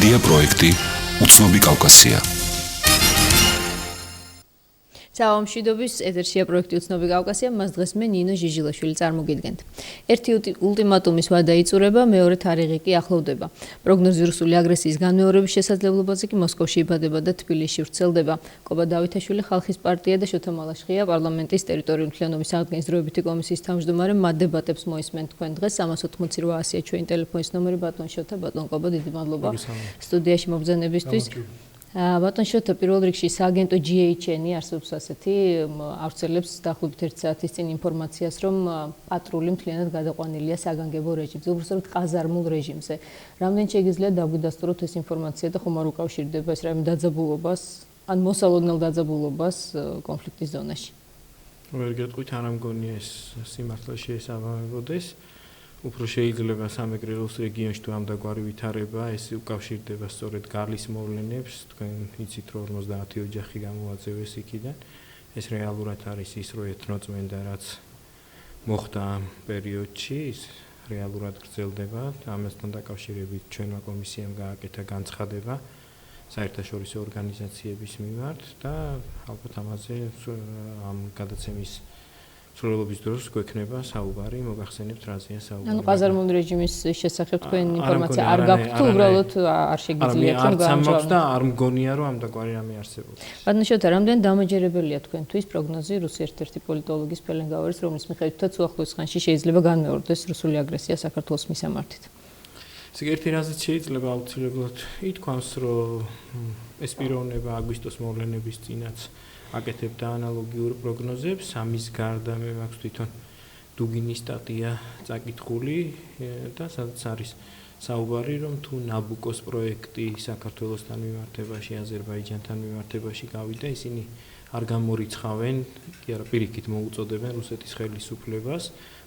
მედია პროექტი უცნობი კავკასია. Საომშვიდობის ეთერშია პროექტი უცნობი კავკასია, მას დღეს მე ნინო ჟიჟილაშვილი წარმოგიდგენთ. ერთი ულტიმატუმის ვადა იწურება, მეორე თარიღი კი ახლოვდება. პროგნოზი რუსული აგრესიის განმეორების შესაძლებლობაზე კი მოსკოვში იბადება და თბილისში ვრცელდება. კობა დავითაშვილი ხალხის პარტია და შოთა მალაშხია პარლამენტის ტერიტორიული მთლიანობის აღდგენის დროებითი კომისიის თავმჯდომარე მათ დებატებს მოისმენთ თქვენ დღეს 388-ია ჩვენი ტელეფონის ნომერი ბატონ შოთა ბატონ კობა დიდი მადლობა სტუდიაში მობრძანებისთვის. ბატონ შოთა პირველ რიგში სააგენტო GHN არსებობს ასეთი ავრცელებს დაახლოებით 1 საათის წინ ინფორმაციას რომ პატრული მთლიანად გადაყვანილია საგანგებო რეჟიმზე, უბრალოდ ყაზარმულ რეჟიმზე. Რამდენი შეგიძლია დაგვიდასტუროთ ეს ინფორმაცია და ხომ არ უკავშირდება ეს რაიმე დაძაბულობას, ან მოსალოდნელ დაძაბულობას კონფლიქტის ზონაში? ვერ გეტყვით, არ ამგონია ეს სიმართლე შეესაბამებოდეს. უფრო შეიძლება სამეგრელოს რეგიონში თუ ამდაგვარი ვითარება, ეს უკავშირდება სწორედ გალის მოვლენებს, თქვენ იცით რომ 50 ოჯახი გამოაწევეს იქიდან. ეს რეალურად არის ის რო ეთნოწმენდა რაც მოხდა ამ პერიოდში, ის რეალურად გრძელდება. ამასთან დაკავშირებით ჩვენმა კომისიამ გააკეთა განცხადება საერთაშორისო ორგანიზაციების მიმართ და ალბათ ამაზე ამ გადაცემის სრულობის დროს გვექნება საუბარი, მოგახსენებთ რაზეა საუბარი. ანუ ყაზარმული რეჟიმის შესახებ თქვენ ინფორმაცია არ გაქვთ თუ უბრალოდ არ შეგიძლიათ რომ გამოვიდეს და არ მგონია რომ ამდაგვარი რამე არსებობს. ბატონ შოთა, რამდენი დამაჯერებელია თქვენთვის პროგნოზი რუსი ერთ-ერთი პოლიტოლოგის ფელენგაუერის, რომლის მიხედვითაც უახლოეს ხანში შეიძლება განმეორდეს რუსული აგრესია საქართველოს მისამართით? ეს ერთი რაზეც შეიძლება აუცილებლად ითქვას, რომ ეს პიროვნება აგვისტოს მოვლენების წინაც აკეთებდა ანალოგიურ პროგნოზებს, ამის გარდა მე მაქვს თვითონ დუგინის სტატია წაკითხული და სადაც არის საუბარი რომ თუ ნაბუკოს პროექტი საქართველოსთან მიმართებაში, აზერბაიჯანთან მიმართებაში გავიდა, ისინი არ გამორიცხავენ, კი არა პირიქით მოუწოდებენ რუსეთის ხელისუფლებას,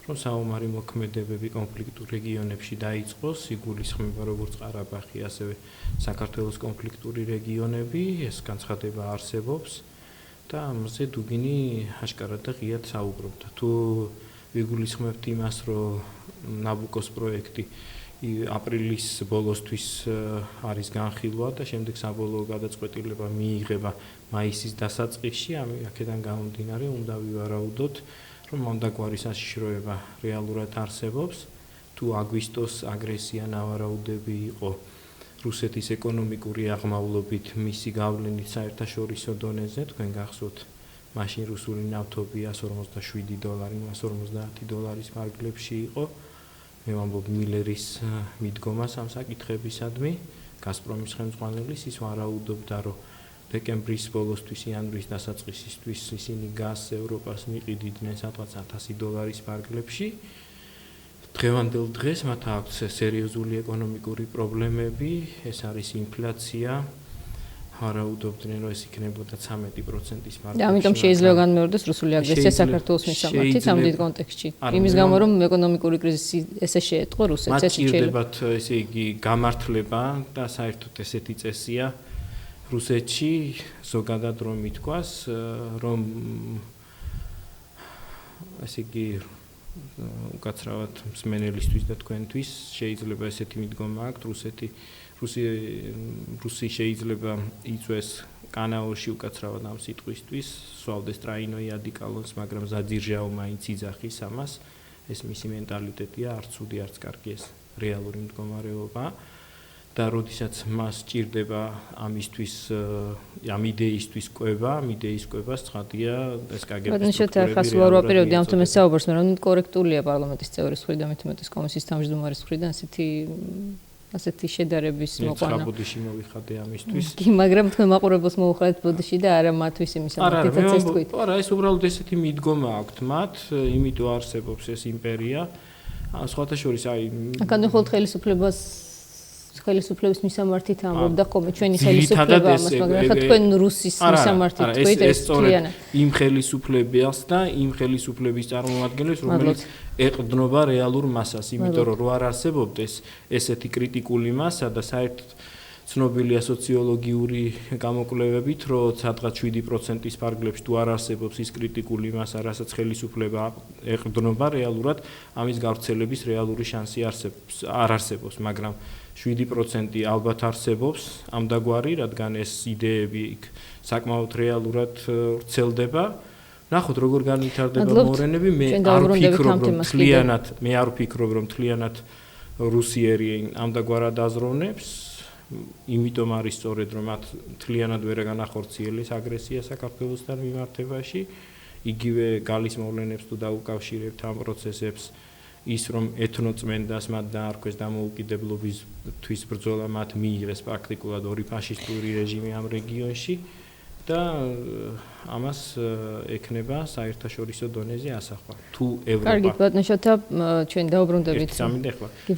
რომ საომარი მოქმედებები კონფლიქტურ რეგიონებში დაიწყოს, იგულისხმება როგორც ყარაბაღი, ასევე საქართველოს კონფლიქტური რეგიონები, ეს განცხადება არსებობს. და ამაზე დუგინი აშკარად და ღიად საუბრობდა. თუ ვიგულისხმებთ იმას, რომ ნაბუკოს პროექტი აპრილის ბოლოსთვის არის განხილვა და შემდეგ საბოლოო გადაწყვეტილება მიიღება მაისის დასაწყისში, აქედან გამომდინარე უნდა ვივარაუდოთ, რომ ამდაგვარი საშიშროება რეალურად არსებობს. თუ აგვისტოს აგრესია ნავარაუდები იყო რუსეთის ეკონომიკური აღმავლობით მისი გავლენით საერთაშორისო დონეზე, თქვენ გახსოვთ, მაშინ რუსული ნავთობი $147, $150 ფარგლებში იყო. მე ვამბობ მილერის მიდგომას ამ საკითხებისადმი, გაზპრომის ხელმძღვანელის ის ვარაუდობდა, რომ დეკემბრის ბოლოსთვის, იანვრის დასაწყისისთვის ისინი გაზს ევროპას მიყიდიდნენ სადღაც $1000 ფარგლებში. დღევანდელ დღეს მათ აქვს სერიოზული ეკონომიკური პრობლემები, ეს არის ინფლაცია. ვარაუდობდნენ, რომ ეს იქნებოდა 13%-ის ფარგლებში. ამიტომ შეიძლება განმეორდეს რუსული აგრესია საქართველოს მისამართით ამ დიდ კონტექსტში. იმის გამო, რომ ეკონომიკური კრიზისი ესე შეეტყო რუსეთს, ეს შეიძლება. მათ ესე იგი გამართლება და საერთოდ ესეთი წესია რუსეთში ზოგადად რომ ითქვას, რომ ესე იგი უკაცრავად მსმენელისთვის და თქვენთვის შეიძლება ესეთი მიდგომა აქვთ, რუსი შეიძლება იწვეს კანაოში უკაცრავად ამ სიტყვისთვის, სვავდეს ტრაინოიადი კალონს, მაგრამ ზაძირჟაო მაინც იძახის ამას, ეს მისი მენტალიტეტია, არც ცუდი, არც კარგი ეს რეალური მდგომარეობა. და როდესაც მას სჭირდება ამისთვის, ამ იდეისთვის კვება, ამ იდეის კვებას ცხადია ეს კგბ-ის სტრუქტურები. ახლა სულ არ ვაპირებდი ამ თემას საუბარს, მაგრამ კორექტულია პარლამენტის წევრის მხრიდან, მეთმეტის კომისიის თავმჯდომარის მხრიდან ასეთი შედარების მოყვანა. ბოდიში მოვიხადე ამისთვის. კი, მაგრამ თქვენ მაყურებელს მოუხდეთ ბოდიში და არა მათთვის იმისამართითაც ეს თქვით. არა, ეს უბრალოდ ესეთი მიდგომა აქვთ მათ, იმიტომ არსებობს ეს იმპერია. სხვათა შორის აქამდე მხოლოდ ხელისუფლების მისამართით ამბობდა ხოლმე ჩვენი ხელისუფლება ამას, მაგრამ ახლა თქვენ რუსის მისამართით თქვით ეს სწორედ იმ ხელისუფლებას და იმ ხელისუფლების წარმომადგენლებს, რომელიც ეყრდნობა რეალურ მასას, იმიტომ რომ რო არ არსებობდეს ესეთი კრიტიკული მასა და საერთოდ ცნობილია სოციოლოგიური გამოკვლევებით, რომ სადღაც 7%-ის ფარგლებში თუ არ არსებობს ის კრიტიკული მასა, რასაც ხელისუფლება ეყრდნობა რეალურად, ამის გავრცელების რეალური შანსი არ არსებობს, მაგრამ 7% ალბათ არსებობს ამდაგვარი, რადგან ეს იდეები იქ საკმაოდ რეალურად ვრცელდება. ნახოთ როგორ განვითარდება მოვლენები, მე არ ვფიქრობ რომ თლიანად რუსიერი ამდაგვარად აზროვნებს, იმიტომ არის სწორედ რომ მათ თლიანად ვერ განახორციელეს აგრესია საქართველოსთან მიმართებაში, იგივე გალის მოვლენებს თუ დაუკავშირებთ ამ პროცესებს, ის რომ ეთნოწმენდას მათ დაარქვეს დამოუკიდებლობისთვის ბრძოლა მათ მიიღეს პრაქტიკულად ორი ფაშისტური რეჟიმი ამ რეგიონში და ამას ექნება საერთაშორისო დონეზე ასახვა. თუ ევროპა კარგით, ბატონო შოთა, ჩვენ დაუბრუნდებით.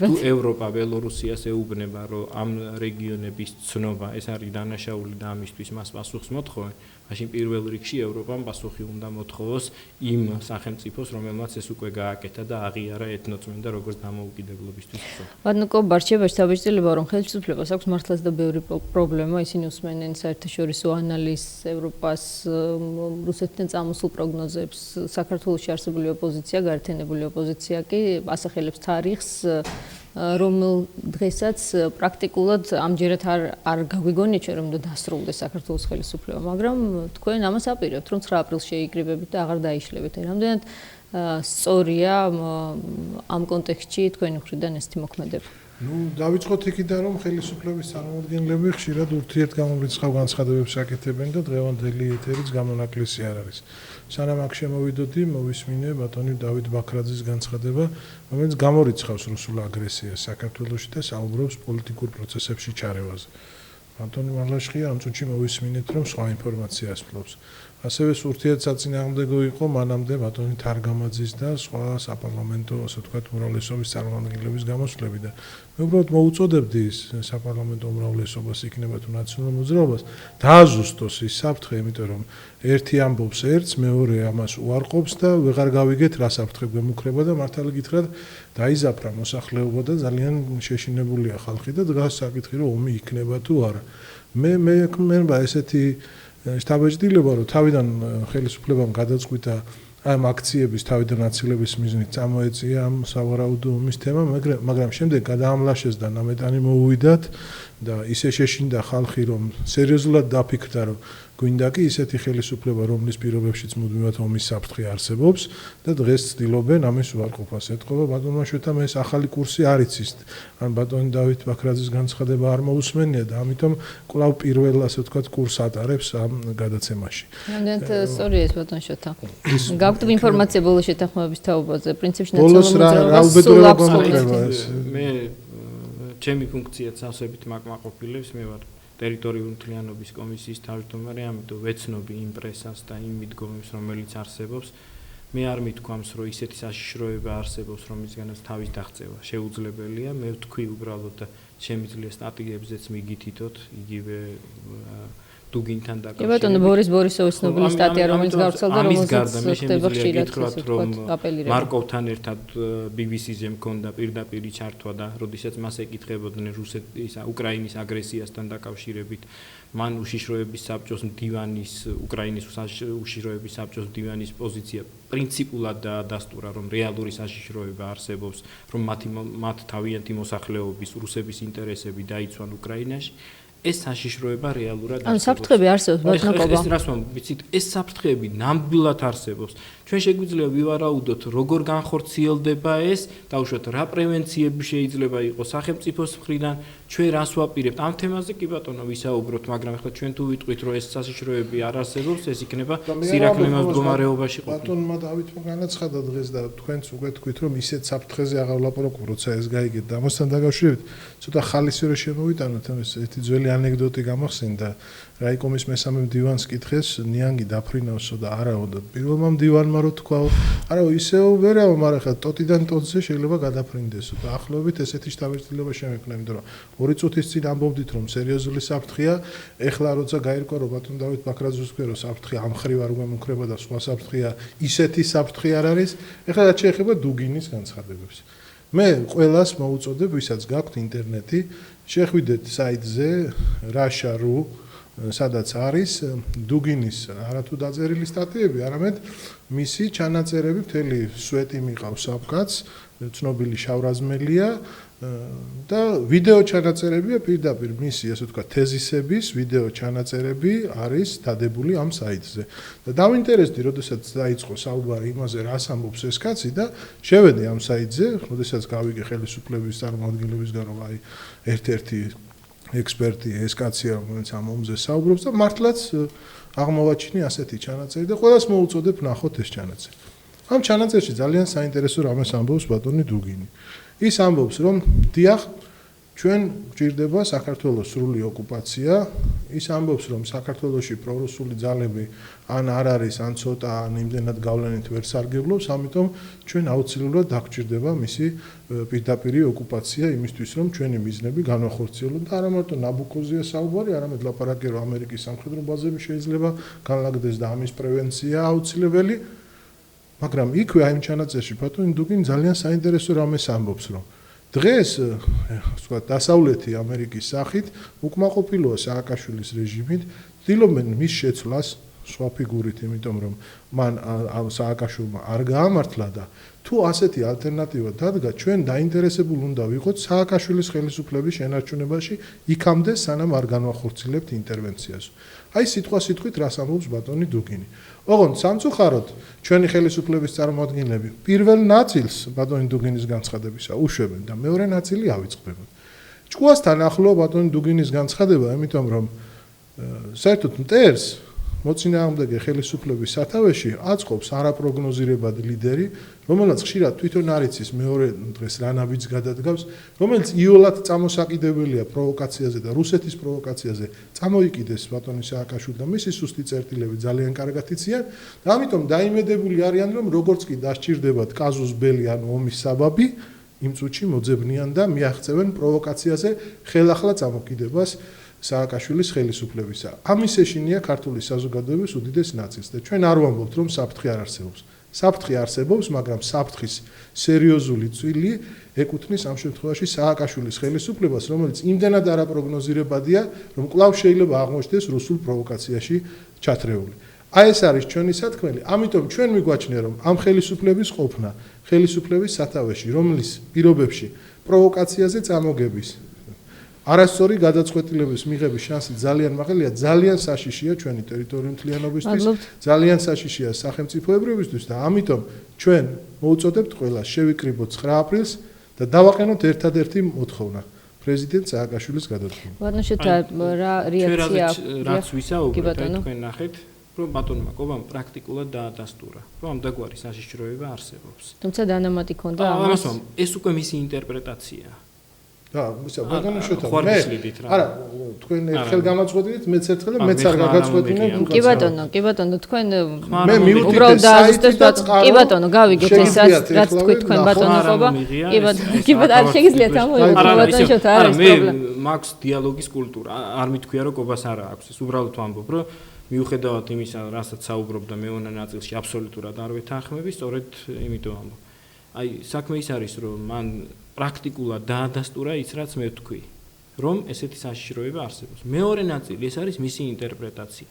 თუ ევროპა ბელორუსიას ეუბნება, რომ ამ რეგიონების ცნობა ეს არის დანაშაული და ამისთვის მას პასუხს მოთხოვენ, მაშინ პირველ რიგში ევროპამ პასუხი უნდა მოთხოვოს იმ სახელმწიფოს, რომელმაც ეს უკვე გააკეთა და აღიარა ეთნოწმენდა როგორც დამოუკიდებლობისთვის. ბატონო კობარჩევაში საბჭოთა რომ ხელისუფლებას აქვს მართლაც და ბევრი პრობლემა, ისინი უსმენენ საერთაშორისო ანალიზს, ევროპას, რუსეთთან წამოსულ პროგნოზებს, საქართველოში არსებული ოპოზიცია, გაერთიანებული ოპოზიცია კი ასახელებს თარიღს, რომელ დღესაც პრაქტიკულად ამჯერად არ გაგვიგონია ჩვენ რომ დასრულდეს საქართველოს ხელისუფლება, მაგრამ თქვენ ამას აპირებთ, რომ 9 აპრილს შეიკრიბებით და აღარ დაიშლებით. რამდენად სწორია ამ კონტექსტში თქვენი მხრიდან ესეთი მოქმედება? დავიწყოთ იქიდან, რომ ხელისუფლების წარმომადგენლები ხშირად ურთიერთგამომრიცხავ განცხადებებს აკეთებენ და დღევანდელი ეთერიც გამონაკლისი არ არის. სანამ აქ შემოვიდოდი, მოვისმინე ბატონი დავით ბაქრაძის განცხადება, რომელიც გამორიცხავს რუსულ აგრესიას საქართველოში და საუბრობს პოლიტიკურ პროცესებში ჩარევაზე. ბატონი მალაშხია ამ წუთში მოვისმინეთ, რომ სხვა ინფორმაციას ფლობს. ასევე ურთიერთსაწინააღმდეგო იყო მანამდე ბატონი თარგამაძის და სხვა საპარლამენტო, ასე ვთქვათ, უმრავლესობის წარმომადგენლების გამოსვლები და მე უბრალოდ მოუწოდებდი საპარლამენტო უმრავლესობას იქნება თუ ნაციონალურ მოძრაობას დააზუსტოს ის საფრთხე, იმიტომ რომ ერთი ამბობს ერთს, მეორე ამას უარყოფს და ვეღარ გავიგეთ რა საფრთხე გვემუქრება და მართალი გითხრათ დაიზაფრა მოსახლეობა და ძალიან შეშინებულია ხალხი და დღეს საკითხი რომ ომი იქნება თუ არა. მე მეკმება ესეთი შთაბეჭდილება, რომ თავიდან ხელისუფლებამ გადაწყვიტა ამ აქციების თავიდან აცილების მიზნით წამოეწია ამ სავარაუდო ომის თემა, მაგრამ შემდეგ გადაამლაშეს და ნამეტანი მოუვიდათ და ისე შეშინდა ხალხი, რომ სერიოზულად დაფიქრდა, რომ გვინდა კი ისეთი ხელისუფლება, რომლის პირობებშიც მუდმივად ომის საფრთხე არსებობს და დღეს ცდილობენ ამის უარყოფას. ეთქობა ბატონმა შოთამ ეს ახალი კურსი არ იცის. ან ბატონი დავით ბაქრაძის განცხადება არ მოусმენია და ამიტომ კვლავ პირველ, ასე ვთქვათ, კურს ატარებს ამ გადაცემაში. რამდენად სწორია ეს ბატონ შოთა? გაქვთ ინფორმაცია ბოლოს შეთანხმების თაობაზე, პრინციპში ნაციონალურ მოძრაობას მე ჩემი ფუნქციაც ასებით მაკმაყოფილებს, მე ვარ ტერიტორიული მთლიანობის კომისიის თავმჯდომარე, ამიტომ ვეცნობი იმ პრესას და იმ მიდგომებს, რომელიც არსებობს. მე არ მithქვამს, რომ ისეთი საშიშროება არსებობს, რომლისგანაც თავის დაღწევა შეუძლებელია. მე ვთქვი უბრალოდ და შემიძლია სტატიებზეც მიგითითოთ, იგივე დუგინთან დაკავშირებით. ბატონო ბორის ბორისოვის ცნობილი სტატია, რომელიც გავრცელდა, რომელზეც ხდება ხშირად აპელირება. მარკოვთან ერთად BBC-ზე მქონდა პირდაპირი ჩართვა და როდესაც მას ეკითხებოდნენ რუსეთის უკრაინის აგრესიასთან დაკავშირებით, მან უშიშროების საბჭოს მდივანის უკრაინის უშიშროების საბჭოს მდივანის პოზიცია პრინციპულად დაადასტურა, რომ რეალური საშიშროება არსებობს, რომ მათ თავიანთი მოსახლეობის რუსების ინტერესები დაიცვან უკრაინაში. ეს საშიშროება რეალურად არსებობს. ანუ საფრთხეები არსებობს, ბატონო კობა. ეს რას ვიცით, ეს საფრთხეები ნამდვილად არსებობს. ჩვენ შეგვიძლია ვივარაუდოთ, როგორ განხორციელდება ეს, დაუშვათ რა პრევენციები შეიძლება იყოს სახელმწიფოს მხრიდან, ჩვენ რას ვაპირებთ. ამ თემაზე კი ბატონო ვისაუბროთ, მაგრამ ახლა ჩვენ თუ ვიტყვით, რომ ეს საშიშროები არ არსებობს, ეს იქნება სირაქლემას მდგომარეობაში ყოფნა. ბატონმა დავითმა განაცხადა დღეს და თქვენც უკვე თქვით, რომ ისეთ საფრთხეზე აღარ ვლაპარაკობ, როცა ეს გაიგეთ და ამასთან დაკავშირებით, ცოტა ხალისი რო შემოვიტანოთ, ერთი ძველი ანეკდოტი გამახსენდა. რაიკომის მესამე მდივანს კითხეს, ნიანგი დაფრინავსო და არაო და პირველმა მდივანმა რო თქვა, არაო ისეო ვერაო, მაგრამ ხა ტოტიდან ტოტზე შეიძლება გადაფრინდესო და ახლობით ესეთი შთაბეჭდილება შემექნა, იმიტომ რომ 2 წუთის წინ ამბობდით, რომ სერიოზული საფრთხეა, ეხლა როცა გაირკვა, რომ ბატონ დავით ბაქრაძის თქვენ, რომ საფრთხე ამ ხრივ არ გვემუქრება და სხვა საფრთხეა, ისეთი საფრთხე არ არის, ეხლა რაც შეეხება დუგინის განცხადებებს. მე ყველას მოუწოდებ, ვისაც გაქვთ ინტერნეტი, შეხვიდეთ საიტზე rasha.ru, სადაც არის დუგინის არათუ დაწერილი სტატიები, არამედ მისი ჩანაწერები, მთელი სვეტი მიყავს აფკაც, ცნობილი შავრაზმელია და ვიდეო ჩანაწერებია პირდაპირ მისი, ასე ვთქვათ, თეზისების ვიდეო ჩანაწერები არის დადებული ამ საიტზე. და დავინტერესდი, როდესაც დაიწყო საუბარი იმაზე, რას ამბობს ეს კაცი და შევედი ამ საიტზე, როდესაც გავიგე ხელისუფლების წარმომადგენლებისგან, რომ აი ერთ-ერთი ექსპერტი ეს კაცია, რომელიც ამ ომზე საუბრობს და მართლაც აღმოვაჩინე ასეთი ჩანაწერი და ყველას მოუწოდებ ნახოთ ეს ჩანაწერი. ამ ჩანაწერში ძალიან საინტერესო რამეს ამბობს ბატონი დუგინი. ის ამბობს, რომ დიახ, ჩვენ გვჭირდება საქართველოს სრული ოკუპაცია. ის ამბობს, რომ საქართველოში პრორუსული ძალები ან არ არის, ან ცოტა, ან იმდენად გავლენით ვერ სარგებლობს, ამიტომ ჩვენ აუცილებლად დაგვჭირდება მისი პირდაპირი ოკუპაცია იმისთვის, რომ ჩვენი მიზნები განვახორციელოთ და არა მარტო ნაბუკოზია საუბარი, არამედ ლაპარაკი რომ ამერიკის სამხედრო ბაზები შეიძლება განლაგდეს და ამის პრევენცია აუცილებელი. მაგრამ იქვე აი ამ ჩანაწერში ბატონი დუგინი ძალიან საინტერესო რამეს ამბობს, რომ დღეს ვთქვათ დასავლეთი ამერიკის სახით უკმაყოფილოა სააკაშვილის რეჟიმით, ცდილობენ მის შეცვლას სხვა ფიგურით, იმიტომ რომ მან სააკაშვილმა არ გაამართლა და თუ ასეთი ალტერნატივა დადგა, ჩვენ დაინტერესებული უნდა ვიყოთ სააკაშვილის ხელისუფლების შენარჩუნებაში იქამდე, სანამ არ განვახორციელებთ ინტერვენციას. აი სიტყვით რას ამბობს ბატონი დუგინი. ოღონდ სამწუხაროდ ჩვენი ხელისუფლების წარმომადგენლები პირველ ნაწილს ბატონი დუგინის განცხადებისა უშვებენ და მეორე ნაწილი ავიწყდება. ჭკუასთან ახლო ბატონი დუგინის განცხადება, იმიტომ რომ საერთოდ მტერს მოწინააღმდეგე ხელისუფლების სათავეში აწყობს არაპროგნოზირებად ლიდერი, რომელიც ხშირად თვითონ არ იცის მეორე დღეს რა ნაბიჯს გადადგავს, რომელიც იოლად წამოსაკიდებელია პროვოკაციაზე და რუსეთის პროვოკაციაზე წამოიკიდეს ბატონი სააკაშვილი და მისი სუსტი წერტილები ძალიან კარგად იციან და ამიტომ დაიმედებული არიან, რომ როგორც კი დასჭირდებათ კაზუს ბელი ან ომის საბაბი, იმ წუთში მოძებნიან და მიაღწევენ პროვოკაციაზე ხელახლა წამოკიდებას სააკაშვილის ხელისუფლებისა. ამის ეშინია ქართული საზოგადოების უდიდეს ნაწილს და ჩვენ არ ვამბობთ, რომ საფრთხე არ არსებობს. საფრთხე არსებობს, მაგრამ საფრთხის სერიოზული წილი ეკუთვნის ამ შემთხვევაში სააკაშვილის ხელისუფლებას, რომელიც იმდენად არაპროგნოზირებადია, რომ კვლავ შეიძლება აღმოჩნდეს რუსულ პროვოკაციაში ჩათრეული. აი ეს არის ჩვენი სათქმელი, ამიტომ ჩვენ მიგვაჩნია, რომ ამ ხელისუფლების ყოფნა, ხელისუფლების სათავეში, რომლის პირობებში პროვოკაციაზე წამოგების არასწორი გადაწყვეტილების მიღების შანსი ძალიან მაღალია, ძალიან საშიშია ჩვენი ტერიტორიული მთლიანობისთვის, ძალიან საშიშია სახელმწიფოებრიობისთვის და ამიტომ ჩვენ მოუწოდებთ ყველას შევიკრიბოთ 9 აპრილს და დავაყენოთ ერთადერთი მოთხოვნა პრეზიდენტ სააკაშვილის გადადგომა. ბატონო შეთა რა რეაქცია რაც ვისაუბრეთ, თქვენ ნახეთ, რომ ბატონმა კობამ პრაქტიკულად დაადასტურა, რომ ამგვარი საშიშროება არსებობს. თუმცა დანამატი ქონდა ამას. ეს უკვე მისი ინტერპრეტაციაა. და ბატონო შეთა არა თქვენ ერთხელ გამაწყვეტინეთ მეც ერთხელ და მეც არ გაგაწყვეტინებ კი ბატონო თქვენ უბრალოდ დააზუსტეთ ბატონო კი ბატონო გავიგეთ ეს რაც თქვით თქვენ ბატონობა კი ბატონო არ შეგიძლიათ ამოიღოთ ბატონო შეთა არის პრობლემა მაქვს დიალოგის კულტურა არ მithქვია რომ კობას არ აქვს ეს უბრალოდ ვამბობ რომ მიუხედავად იმისა რასაც საუბრობდა მეონა ნაწილში აბსოლუტურად არ ვეთანხმები სწორედ იმიტომ ამბობ აი საქმე ის არის რომ მან პრაქტიკულად დაადასტურა ის რაც მე ვთქვი რომ ესეთი საშიშროება არსებობს მეორე ნაწილი ეს არის მისი ინტერპრეტაცია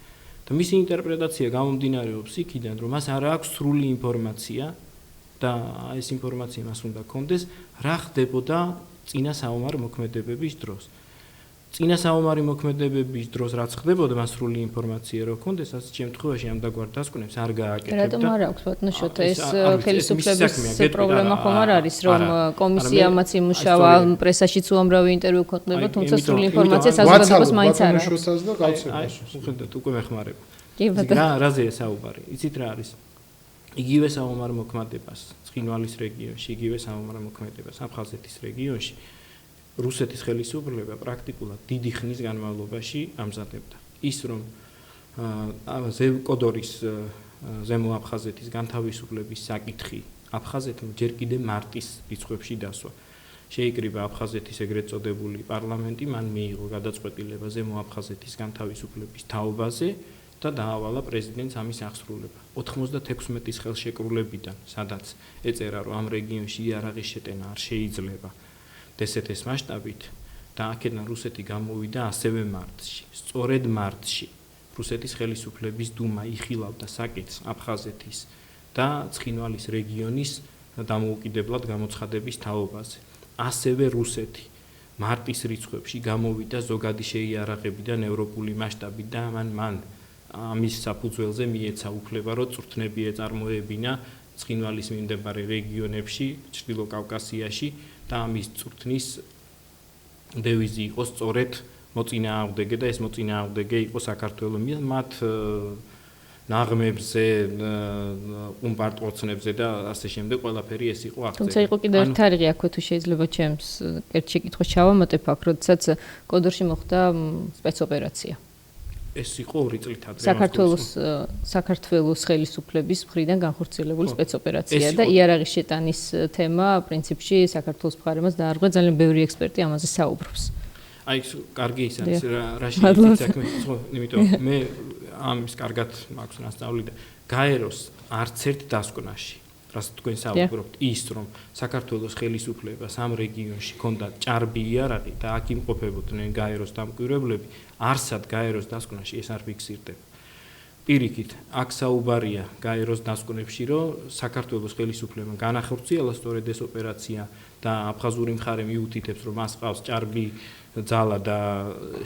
და მისი ინტერპრეტაცია გამომდინარეობს იქიდან რომ მას არ აქვს სრული ინფორმაცია და ეს ინფორმაცია მას უნდა კონდეს რა ხდებოდა წინა საომარ მოქმედებების დროს წინა საომარი მოქმედებების დროს რაც ხდებოდა მას სრული ინფორმაცია რო კონდეს ასე შემთხვევაში ამ დაგვარ დასკვნებს არ გააკეთებდა რატომ არ აქვს ბატონო შოთა ეს ხელისუფლების პრობლემა ხომ არ არის რომ კომისიამაც იმუშავა პრესაშიც უამრავი ინტერვიუ ქონდება თუმცა სრული ინფორმაცია საზოგადოებას მაინც არ აქვს შოთას და გავცემას უხედავთ უკვე მეხმარება კი ბატონო რაზეა საუბარი იცით რა არის იგივე საომარ მოქმედებას ცხინვალის რეგიონში იგივე საომარ მოქმედებას აფხაზეთის რეგიონში რუსეთის ხელისუფლება პრაქტიკულად დიდი ხნის განმავლობაში ამზადებდა. ის რომ კოდორის ზემო აფხაზეთის განთავისუფლების საკითხი აფხაზეთმა ჯერ კიდე მარტის რიცხვებში დასვა. შეიკრიბა აფხაზეთის ეგრეთ წოდებული პარლამენტი, მან მიიღო გადაწყვეტილება ზემო აფხაზეთის განთავისუფლების თაობაზე და დაავალა პრეზიდენტს ამის აღსრულება. 96-ის ხელშეკრულებიდან, სადაც ეწერა რომ ამ რეგიონში იარაღის შეტანა არ შეიძლება. დსთ-ის მასშტაბით და აქედან რუსეთი გამოვიდა ასევე მარტში. სწორედ მარტში რუსეთის ხელისუფლების დუმა იხილავდა საკითხს აფხაზეთის და ცხინვალის რეგიონის დამოუკიდებლად გამოცხადების თაობაზე. ასევე რუსეთი მარტის რიცხვებში გამოვიდა ზოგადი შეიარაღებიდან ევროპული მასშტაბიდან მან ამის საფუძველზე მიეცა უფლება რომ წვრთნები ეწარმოებინა ცხინვალის მიმდებარე რეგიონებში ჩრდილო კავკასიაში და ამის წვრთნის დევიზი იყო სწორედ მოწინააღმდეგე და ეს მოწინააღმდეგე იყო საქართველოს მათ ნაღმებზე, უმპარტყოცნებზე და ასე შემდეგ ყველაფერი ეს იყო აქცენტი. თუმცა იყო კიდევ ერთი თარიღი აქვე თუ შეიძლება ჩემს ერთ შეკითხვას ჩავამატებ აქ, როდესაც კოდორში მოხდა სპეცოპერაცია. ეს იყო 2 წლით ადრე. საქართველოს ხელისუფლების მხრიდან განხორციელებული სპეცოპერაცია და იარაღის შეტანის თემა პრინციპში საქართველოს მხარემაც დაარღვია, ძალიან ბევრი ექსპერტი ამაზე საუბრობს. აი კარგი ის არის რა შეიძლება საქმე, იმიტომ მე ამის კარგად მაქვს ნასწავლი და გაეროს არც ერთ დასკვნაში, რასაც თქვენ საუბრობთ, ის რომ საქართველოს ხელისუფლებას ამ რეგიონში ჰქონდა ჭარბი იარაღი და აქ იმყოფებოდნენ გაეროს დამკვირვებლები, არსად გაეროს დასკვნაში ეს არ ფიქსირდება. პირიქით, აქ საუბარია გაეროს დასკვნებში, რომ საქართველოს ხელისუფლებამ განახორციელა სწორედ ეს ოპერაცია და აფხაზური მხარე მიუთითებს, რომ მას ყავს ჭარბი ძალა და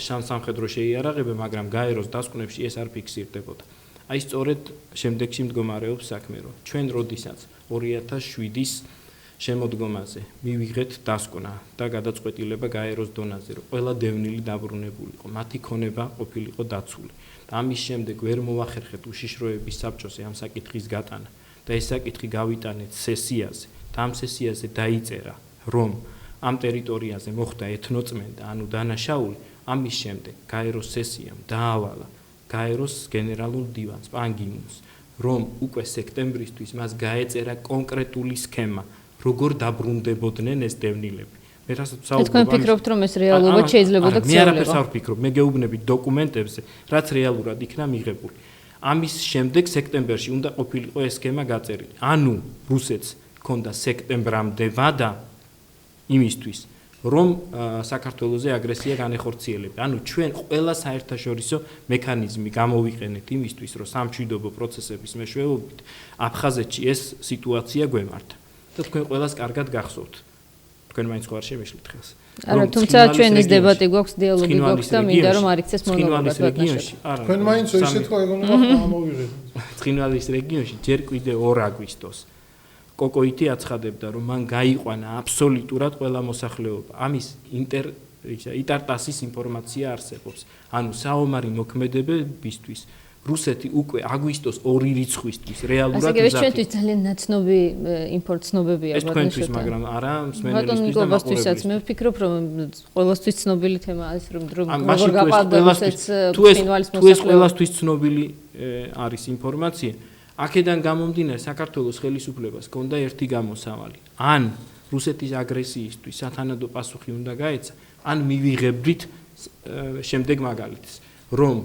სამხედრო შეიარაღება, მაგრამ გაეროს დასკვნებში ეს არ ფიქსირდებოდა. აი სწორედ შემდეგში მდგომარეობს საქმე, რომ ჩვენ როდესაც 2007-ის შემოდგომაზე მივიღეთ დასკვნა და გადაწყვეტილება გაეროს დონეზე, რომ ყველა დევნილი დაბრუნებულიყო, მათი ქონება ყოფილიყო დაცული. და ამის შემდეგ ვერ მოახერხეთ უშიშროების საბჭოზე ამ საკითხის გატანა და ეს საკითხი გავიტანეთ სესიაზე. და ამ სესიაზე დაიწერა, რომ ამ ტერიტორიაზე მოხდა ეთნოწმენდა, ანუ დანაშაული, ამის შემდეგ გაეროს სესიამ დაავალა გაეროს გენერალურ დივანს პან კი მუნს, რომ უკვე სექტემბრისთვის მას გაეწერა კონკრეტული სქემა, როგორ დაბრუნდებოდნენ ეს დევნილები. მე რასაც საუბრობ, თქვენ ფიქრობთ, რომ ეს რეალურად შეიძლება და მე არაფერს არ ვფიქრობ, მე გეუბნებით დოკუმენტებზე, რაც რეალურად იქნა მიღებული. ამის შემდეგ სექტემბერში უნდა ყოფილიყო ეს სქემა გაწერილი. ანუ რუსეთს ჰქონდა სექტემბრამდე ვადა იმისთვის, რომ საქართველოზე აგრესია განეხორციელებდა. ანუ ჩვენ ყველა საერთაშორისო მექანიზმი გამოვიყენეთ იმისთვის, რომ სამშვიდობო პროცესების მეშვეობით აფხაზეთში ეს სიტუაცია გვემართა. და თქვენ ყველას კარგად გახსოვთ. თქვენ მაინც ხარ შემეშლით ხელს. არა, თუმცა ჩვენ ეს დებატი გვაქვს, დიალოგი გვაქვს და მინდა რომ არ იქცეს მონოლოგად რეგიონში. არა. თქვენ მაინც ისე თქვა ეგონება ამოვიღეთ. ცხინვალის რეგიონში ჯერ კიდე 2 აგვისტოს კოკოიტი აცხადებდა, რომ მან გაიყვანა აბსოლუტურად ყველა მოსახლეობა. ამის იტარტასის ინფორმაცია არსებობს. ანუ საომარი მოქმედებებისთვის რუსეთი უკვე აგვისტოს 2 რიცხვისთვის რეალურად გზა. ასე ჩვენთვის ძალიან ნაცნობი იმპორტ ცნობებია ეს თქვენთვის, მაგრამ არა მსმენელისთვის და მაყურებლისთვისაც. მე ვფიქრობ, რომ ყველასთვის ცნობილი თემაა ეს, რომ როგორ გაყავდა რუსეთს ცხინვალის მოსახლეობა. თუ ეს ყველასთვის ცნობილი არის ინფორმაცია, აქედან გამომდინარე საქართველოს ხელისუფლებას ჰქონდა ერთი გამოსავალი. ან რუსეთის აგრესიისთვის სათანადო პასუხი უნდა გაეცა, ან მივიღებდით შემდეგ მაგალითს, რომ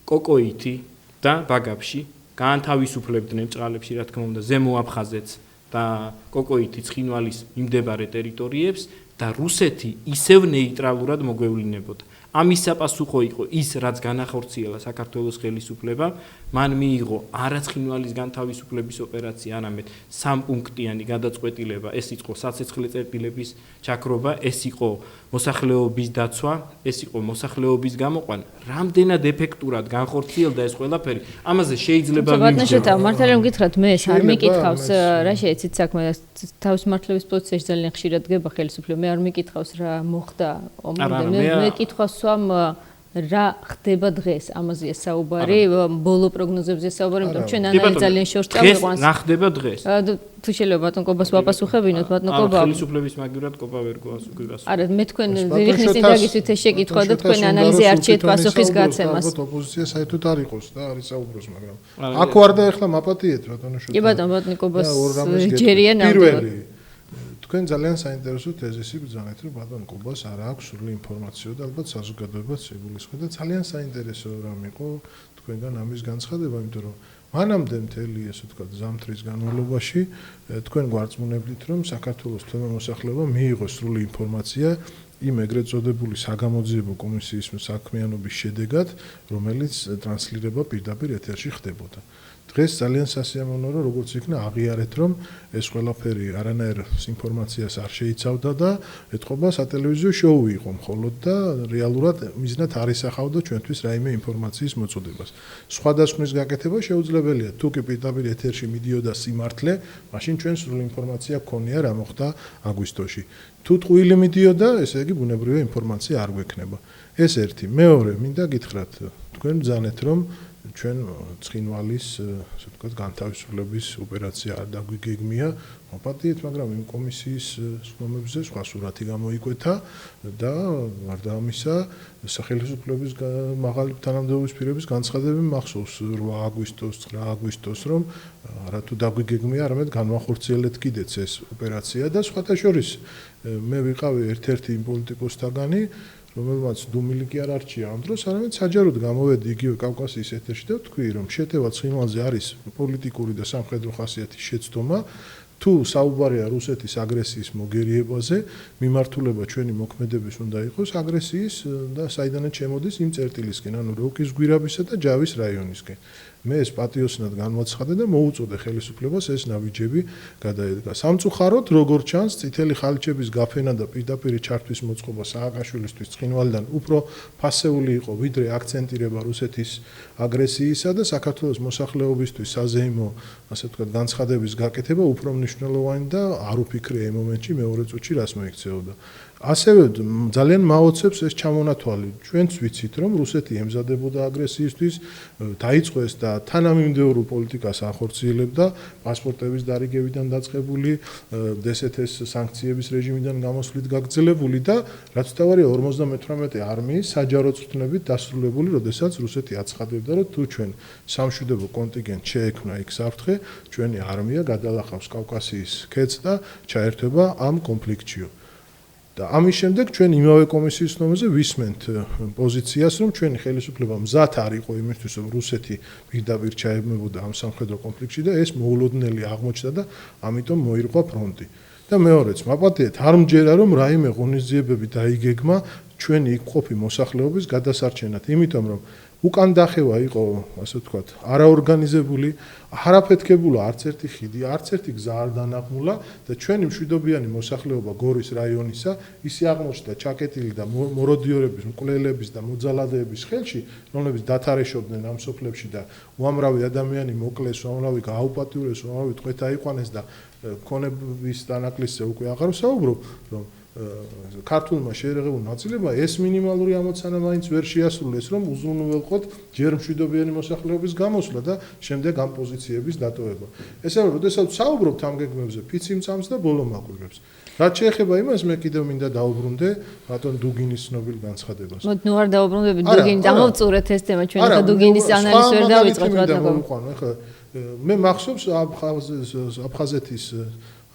კოკოიტი და ბაგაფში გაანთავისუფლებდნენ ჭყალებში, რა თქმა უნდა, ზემო აფხაზეთს და კოკოიტი ცხინვალის მიმდებარე ტერიტორიებს და რუსეთი ისევ ნეიტრალურად მოგვევლინებოდა. ამის საპასუხო იყო ის, რაც განახორციელა საქართველოს ხელისუფლებამ, მან მიიღო არა ცხინვალის განთავისუფლების ოპერაცია, არამედ 3 პუნქტიანი გადაწყვეტილება, ეს იყო საცეცხლე წერტილების ჩაქრობა, ეს იყო მოსახლეობის დაცვა, ეს იყო მოსახლეობის გამოყვანა. რამდენად ეფექტურად განხორციელდა ეს ყველაფერი, ამაზე შეიძლება ვიმჯეროთ. მართალია მგითხრათ, მე ეს არ მიკითხავს, რა შეეცით საქმე, თავის მართლობის პოზიციაში ძალიან ხშირად დგება ხელისუფლება, მე არ მიკითხავს რა მოხდა ომამდე, მე კითხავს რა ხდება დღეს, ამაზეა საუბარი, ბოლო პროგნოზებზე საუბარი, იმიტომ ჩვენ ანალიზი ძალიან შორს წავიყვანს. რა ხდება დღეს? თუ შეიძლება ბატონ კობას ვაპასუხებინოთ, ბატონ კობა. ხელისუფლების მაგივრად კობა ვერ გვასუქებს. არა, მე თქვენ ვირიხნის ინდაგისვით ეს შეკითხვა და თქვენ ანალიზი არჩიეთ პასუხის გაცემას. ალბათ ოპოზიცია საერთოდ არ იყოს და არის საუბროს, მაგრამ აქ ვარ და ეხლა მაპატიეთ ბატონო შუთა. კი ბატონ კობას ჯერია ნამდვილად. თქვენ ძალიან საინტერესო თეზისი ბრძანეთ, რომ ბატონ კობას არ აქვს სრული ინფორმაცია და ალბათ საზოგადოებაც შეგულისხმე და ძალიან საინტერესო რამ იყო თქვენგან ამის განცხადება, იმიტომ რომ მანამდე მთელი ესე ვთქვათ ზამთრის განმავლობაში თქვენ გვარწმუნებდით, რომ საქართველოს თემო მოსახლეობა მიიღო სრული ინფორმაცია იმ ეგრეთ წოდებული საგამოძიებო კომისიის საქმიანობის შედეგად, რომელიც ტრანსლირება პირდაპირ ეთერში ხდებოდა. დღეს ძალიან სასიამოვნოა, რომ როგორც იქნა აღიარეთ, რომ ეს ყველაფერი არანაირ ინფორმაციას არ შეიცავდა და ეთყობა სატელევიზიო შოუ იყო მხოლოდ და რეალურად მიზნად არ ისახავდა ჩვენთვის რაიმე ინფორმაციის მოწოდებას. სხვადასხვის გაკეთება შეუძლებელია, თუ კი პირდაპირ ეთერში მიდიოდა სიმართლე, მაშინ ჩვენ სრული ინფორმაცია გქონია რა მოხდა აგვისტოში. თუ ტყუილი მიდიოდა, ესე იგი ბუნებრივია ინფორმაცია არ გვექნება. ეს ერთი. მეორე, მინდა გითხრათ, თქვენ ბრძანეთ, რომ ჩვენ ცხინვალის, ასე ვთქვათ, განთავისუფლების ოპერაცია არ დაგვიგეგმია, მოპატიეთ, მაგრამ იმ კომისიის ხმობებზე სხვა სურათი გამოიკვეთა და გარდა ამისა, სახელმწიფოების მაღალი თანამდებობის პირების განცხადები მახსოვს 8 აგვისტოს, 9 აგვისტოს, რომ არათუ დაგვიგეგმია, არამედ განვახორციელეთ კიდეც ეს ოპერაცია და სხვათა შორის მე ვიყავი ერთ-ერთი იმ პოლიტიკოსთაგანი, რომელმაც დუმილი კი არ არჩია ამ დროს, არამედ საჯაროდ გამოვედი იგივე კავკასიის ეთერში და ვთქვი, რომ შეტევა ცხინვალზე არის პოლიტიკური და სამხედრო ხასიათის შეცდომა, თუ საუბარია რუსეთის აგრესიის მოგერიებაზე, მიმართულება ჩვენი მოქმედების უნდა იყოს აგრესიის და საიდანაც შემოდის იმ წერტილისკენ, ანუ როკის გვირაბისა და ჯავის რაიონისკენ. მე ეს პატიოსნად განვაცხადე და მოუწოდე ხელისუფლებას ეს ნაბიჯები გადაედგა. სამწუხაროდ, როგორც ჩანს, წითელი ხალიჩების გაფენა და პირდაპირ ჩართვის მოწყობა სააკაშვილისთვის ცხინვალიდან უფრო ფასეული იყო, ვიდრე აქცენტირება რუსეთის აგრესიისა და საქართველოს მოსახლეობისთვის საზეიმო, ასე ვთქვათ, განცხადების გაკეთება უფრო მნიშვნელოვანი და არ უფიქრე იმ მომენტში მეორე წუთში რას მოიქცეოდა. ასევე ძალიან მაოცებს ეს ჩამონათვალი. ჩვენც ვიცით, რომ რუსეთი ემზადებოდა აგრესიისთვის, დაიწყო ეს და თანამიმდევრულ პოლიტიკას ახორციელებდა, პასპორტების დარიგებიდან დაწყებული, დსთ-ს სანქციების რეჟიმიდან გამოსვლით გაგრძელებული და რაც თავარია 58 არმიის საჯარო წვრთნებით დასრულებული, როდესაც რუსეთი აცხადებდა, რომ თუ ჩვენ სამშვიდობო კონტინგენტ შეექმნა იქ საფრთხე, ჩვენი არმია გადალახავს კავკასიის ქედს და ჩაერთვება ამ კონფლიქტშიო. და ამის შემდეგ ჩვენ იმავე კომისიის ნომერზე ვისმენთ პოზიციას, რომ ჩვენი ხელისუფლება მზად არ იყო იმისთვის, რომ რუსეთი პირდაპირ ჩაებმებოდა ამ სამხედრო კონფლიქტში და ეს მოულოდნელი აღმოჩნდა და ამიტომ მოირღვა ფრონტი. და მეორეც, მაპატიეთ, არ მჯერა, რომ რაიმე ღონისძიებები დაიგეგმა ჩვენი იქ ყოფი მოსახლეობის გადასარჩენად, იმიტომ რომ უკან დახევა იყო, ასე ვთქვათ, არაორგანიზებული, არაფეთქებულა არც ერთი ხიდი, არც ერთი გზა არ დანაღმულა და ჩვენი მშვიდობიანი მოსახლეობა გორის რაიონისა ისე აღმოჩნდა ჩაკეტილი და მოროდიორების, მკვლელების და მოძალადეების ხელში, რომლებიც დათარეშობდნენ ამ სოფლებში და უამრავი ადამიანი მოკლეს, უამრავი გააუპატიურეს, უამრავი ტყვეთა აიყვანეს და ქონების დანაკლისზე უკვე აღარ ვსაუბრობ, რომ ქართულმა შეერაღებულ ნაწილებმა ეს მინიმალური ამოცანა მაინც ვერ შეასრულეს, რომ უზრუნველყოთ ჯერ მშვიდობიანი მოსახლეობის გამოსვლა და შემდეგ ამ პოზიციების დატოვება. ესე რომ, როდესაც საუბრობთ ამ გეგმებზე, ფიცი მწამს და ბოლო მაკვირვებს. რაც შეეხება იმას, მე კიდევ მინდა დაუბრუნდე ბატონ დუგინის ცნობილ განცხადებას. ნუ არ დაუბრუნდები დუგინი, დამოვწურეთ ეს თემა, ჩვენ ახლა დუგინის ანალიზს ვერ დავიწყოთ ბატონო. მე მახსოვს აფხაზეთის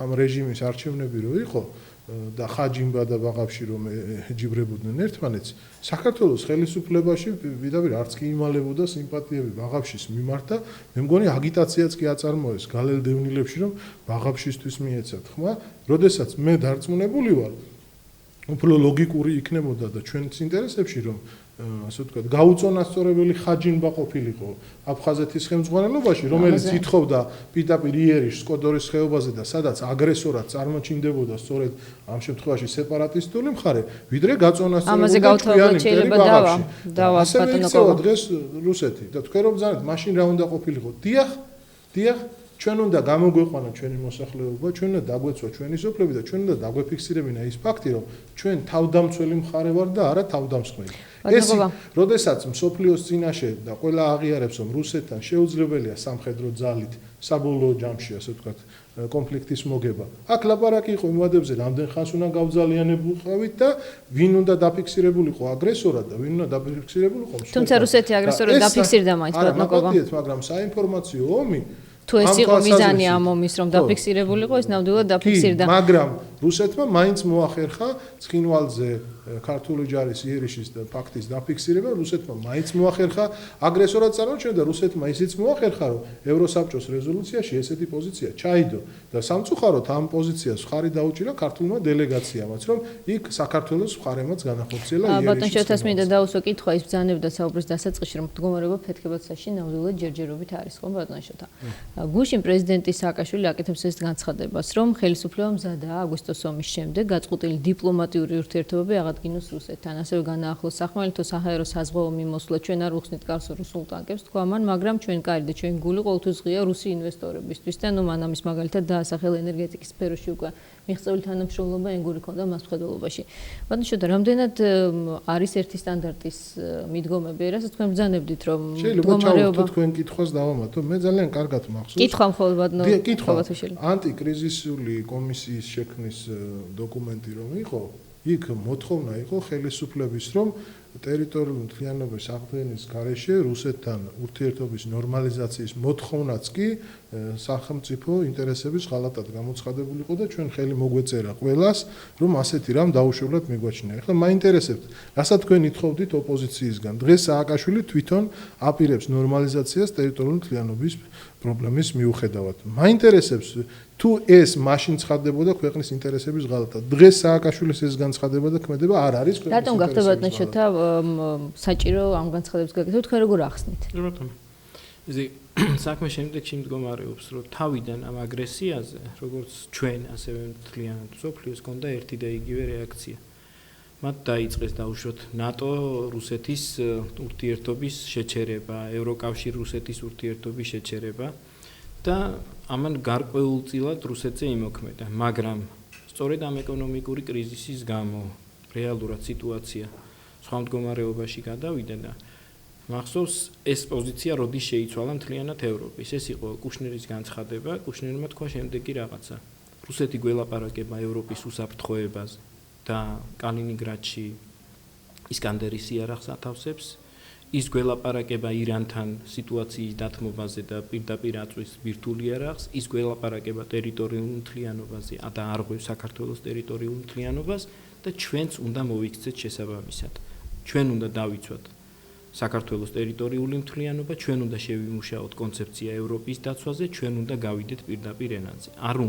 ამ რეჟიმის არჩევნები რო იყო და ხაჯიმბა და ბაღავში რომ ეჯიბრებოდნენ ერთმანეთს, საქართველოს ხელისუფლებაში ვიდავი არც კი იმალებოდა სიმპათიები ბაღავშის მიმართ და მე მგონი აგიტაციაც კი აწარმოეს გალელდევნილებში, რომ ბაღავშისთვის მიეცათ ხმა, როდესაც მე დარწმუნებული ვარ, უფრო ლოგიკური იქნებოდა და ჩვენს ინტერესებში, რომ ასე ვთქვათ, გაუწონასწორებელი ხაჯინბა ყოფილიყო აფხაზეთის ხელმძღვანელობაში, რომელიც ითხოვდა პირდაპირ იერიშ სკოდორის ხეობაზე და სადაც აგრესორად წარმოჩინდებოდა სწორედ ამ შემთხვევაში სეპარატისტული მხარე, ვიდრე გაწონასწორებული ჭკვიანი მტერი ბაღავში. ასე იქცევა დღეს რუსეთი და თქვენ რომ ბრძანეთ, მაშინ რა უნდა ყოფილიყო? დიახ, ჩვენ უნდა გამოგვეყვანა ჩვენი მოსახლეობა, ჩვენ უნდა დაგვეცვა ჩვენი სოფლები და ჩვენ უნდა დაგვეფიქსირებინა ის ფაქტი, რომ ჩვენ თავდამცველი მხარე ვარ და არა თავდამსხმელი. ეს როდესაც მსოფლიოს წინაშე და ყველა აღიარებს, რომ რუსეთთან შეუძლებელია სამხედრო ძალით საბოლოო ჯამში, ასე ვთქვათ, კონფლიქტის მოგება. აქ ლაპარაკი იყო იმ ვადებზე, რამდენ ხანს უნდა გავძალიანებულიყავით და ვინ უნდა დაფიქსირებულიყო აგრესორად და ვინ უნდა დაფიქსირებულიყო მსხვერპლად. თუმცა რუსეთი აგრესორად დაფიქსირდა მაინც ბატონო. მაგრამ საინფორმაციო ომი თუ ეს იყო მიზანი ამ ომის, რომ დაფიქსირებულიყო, ეს ნამდვილად დაფიქსირდა. მაგრამ რუსეთმა მაინც მოახერხა ცხინვალზე ქართული ჯარის იერიშის ფაქტის დაფიქსირება, რუსეთმა მაინც მოახერხა აგრესორად წარმოჩენა და რუსეთმა ისიც მოახერხა, რომ ევროსაბჭოს რეზოლუციაში ესეთი პოზიცია ჩაიდო და სამწუხაროდ ამ პოზიციას ხარი დაუჭირა ქართულმა დელეგაციამაც, რომ იქ საქართველოს მხარემაც განახორციელა იერიშის. ბატონ შოთას მინდა დაუსვა კითხვა, ის ბრძანებდა საუბრის დასაწყისში, რომ მდგომარეობა ფეთქებაცაში ნამდვილად ჯერჯერობით არის, ხო ბატონ შოთა? გუშინ პრეზიდენტი სააკაშვილი აკეთებს ეს განცხადებას, რომ ხელისუფლება მზადაა აგვისტოს ომის შემდეგ გაწყვეტილი დიპლომატიური ურთიერთობები აღადგინოს რუსეთთან, ასევე განაახლოს სახმელეთო საჰაერო საზღვაო მიმოსვლა, ჩვენ არ უხსნით კარს რუსულ ტანკებს, თქვა მან, მაგრამ ჩვენ კარი და ჩვენ გული ყოველთვის ღია რუსი ინვესტორებისთვის და ნუ მან ამის მაგალითად დაასახელა ენერგეტიკის სფეროში უკვე მიღწეული თანამშრომლობა ენგური ქონდა მას მხედველობაში. ბატონ შოთა, რამდენად არის ერთი სტანდარტის მიდგომები, რასაც თქვენ ბრძანებდით, რომ მდგომარეობა თქვენ კითხვას დავამატო, მე ძალიან კარგად მახსოვს. კითხვა მხოლოდ ბატონო კითხვა. ანტიკრიზისული კომისიის შექმნის დოკუმენტი რომ იყო, იქ მოთხოვნა იყო ხელისუფლების, რომ ტერიტორიული მთლიანობის აღდგენის გარეშე რუსეთთან ურთიერთობის ნორმალიზაციის მოთხოვნაც კი სახელმწიფო ინტერესების ღალატად გამოცხადებული იყო და ჩვენ ხელი მოგვეწერა ყველას, რომ ასეთი რამ დაუშვებლად მიგვაჩნია. ეხლა მაინტერესებთ, რასაც თქვენ ითხოვდით ოპოზიციისგან. დღეს სააკაშვილი თვითონ აპირებს ნორმალიზაციას ტერიტორიული მთლიანობის პრობლემის მიუხედავად. მაინტერესებს თუ ეს მაშინ ცხადდებოდა ქვეყნის ინტერესების ღალატად. დღეს სააკაშვილის ეს განცხადება და ქმედება არ არის ქვეყნის ინტერესების. რატომ გახდა ბატონ შოთა საჭირო ამ განცხადების გაკეთება? თქვენ როგორ ახსნით? ბატონო. ესე საქმე შემდეგში მდგომარეობს, რომ თავიდან ამ აგრესიაზე, როგორც ჩვენ, ასევე მთლიანად მსოფლიოს ჰქონდა ერთი და იგივე რეაქცია. მათ დაიწყეს დაუშვათ ნატო რუსეთის ურთიერთობის შეჩერება, ევროკავშირ რუსეთის ურთიერთობის შეჩერება და ამან გარკვეულწილად რუსეთზე იმოქმედა, მაგრამ სწორედ ამ ეკონომიკური კრიზისის გამო რეალურად სიტუაცია სხვა მდგომარეობაში გადავიდა და მახსოვს ეს პოზიცია როდის შეიცვალა მთლიანად ევროპის. ეს იყო კუშნერის განცხადება, კუშნერმა თქვა შემდეგი რაღაცა. რუსეთი გველაპარაკება ევროპის უსაფრთხოებას და კალინინგრადში ისკანდერის იარაღს ათავსებს, ის გველაპარაკება ირანთან სიტუაციის დათმობაზე და პირდაპირ აწვის ბირთვულ იარაღს, ის გველაპარაკება ტერიტორიულ მთლიანობაზე და არღვევს საქართველოს ტერიტორიულ მთლიანობას და ჩვენც უნდა მოვიქცეთ შესაბამისად. ჩვენ უნდა დავიცვათ საქართველოს ტერიტორიული მთლიანობა, ჩვენ უნდა შევიმუშაოთ კონცეფცია ევროპის დაცვაზე, ჩვენ უნდა გავიდეთ პირდაპირ ენაზე. არუ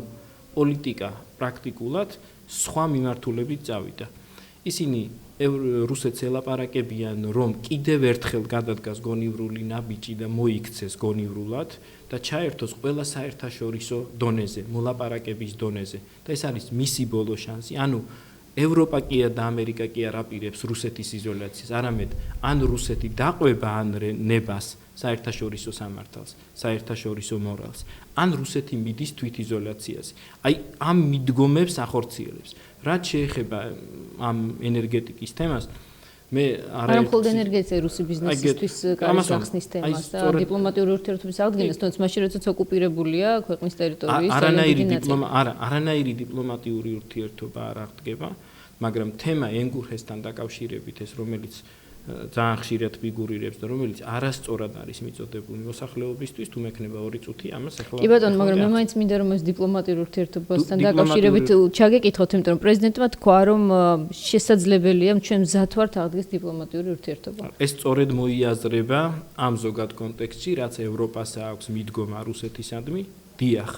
პოლიტიკა პრაქტიკულად სხვა მიმართულებით წავიდა. ისინი რუსეთს ელაპარაკებიან, რომ კიდევ ერთხელ გადადგას გონივრული ნაბიჯი და მოიქცეს გონივრულად და ჩაერთოს ყველა საერთაშორისო დონეზე, მოლაპარაკების დონეზე. და ეს არის მისი ბოლო შანსი. ანუ ევროპა კია და ამერიკა კი არ აპირებს რუსეთის იზოლაციას, არამედ ან რუსეთი დაყვება ან ნებას საერთაშორისო სამართალს, საერთაშორისო მორალს, ან რუსეთი მიდის თვითიზოლაციაზე. აი ამ მიდგომებს ახორციელებს. რაც შეეხება ამ ენერგეტიკის თემას, მე არა მხოლოდ ენერგეტიკა რუსი ბიზნესისთვის კარის ახსნის თემას და დიპლომატიური ურთიერთობის აღდგენას, თუმცა მაშინ როდესაც ოკუპირებულია ქვეყნის ტერიტორიის არანაირი დიპლომატიური ურთიერთობა არ აღდგება, მაგრამ თემა ენგურჰესთან დაკავშირებით ეს რომელიც ძალიან ხშირად ფიგურირებს და რომელიც არასწორად არის მიწოდებული მოსახლეობისთვის, თუ მექნება 2 წუთი ამას ახლა კი ბატონო, მაგრამ მე მაინც მინდა რომ ეს დიპლომატიური ურთიერთობასთან დაკავშირებით ჩაგეკითხოთ, იმიტომ რომ პრეზიდენტმა თქვა, რომ შესაძლებელია ჩვენ მზად ვართ აღდგეს დიპლომატიური ურთიერთობა. ეს სწორედ მოიაზრება ამ ზოგად კონტექსტში, რაც ევროპას აქვს მიდგომა რუსეთისადმი, დიახ,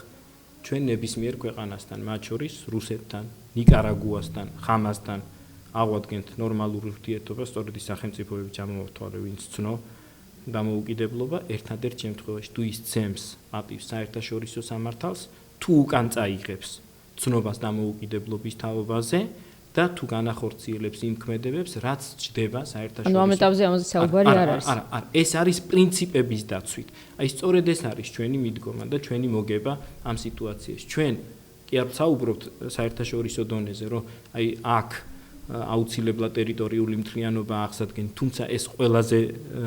ჩვენ ნებისმიერ ქვეყანასთან, მათ შორის რუსეთთან, ნიკარაგუასთან, ხამასთან ავადგენთ ნორმალურ ურთიერთობას, სწორედ ის სახელმწიფოები ჩამოვთვალე, ვინც ცნო დამოუკიდებლობა, ერთადერთ შემთხვევაში თუ ის ცემს აპივს საერთაშორისო სამართალს, თუ უკან წაიღებს ცნობას დამოუკიდებლობის თაობაზე და თუ განახორციელებს იმ ქმედებებს, რაც ჩდება საერთაშორისო. ანუ ამ ეტაპზე ამაზე საუბარი არ არის. არა, ეს არის პრინციპების დაცვით. აი სწორედ ეს არის ჩვენი მიდგომა და ჩვენი მოგება ამ სიტუაციაში. ჩვენ კი არ ვსაუბრობთ საერთაშორისო დონეზე, რომ აი აქ აუცილებლად ტერიტორიული მთლიანობა აღსადგენთ, თუმცა ეს ყველაზე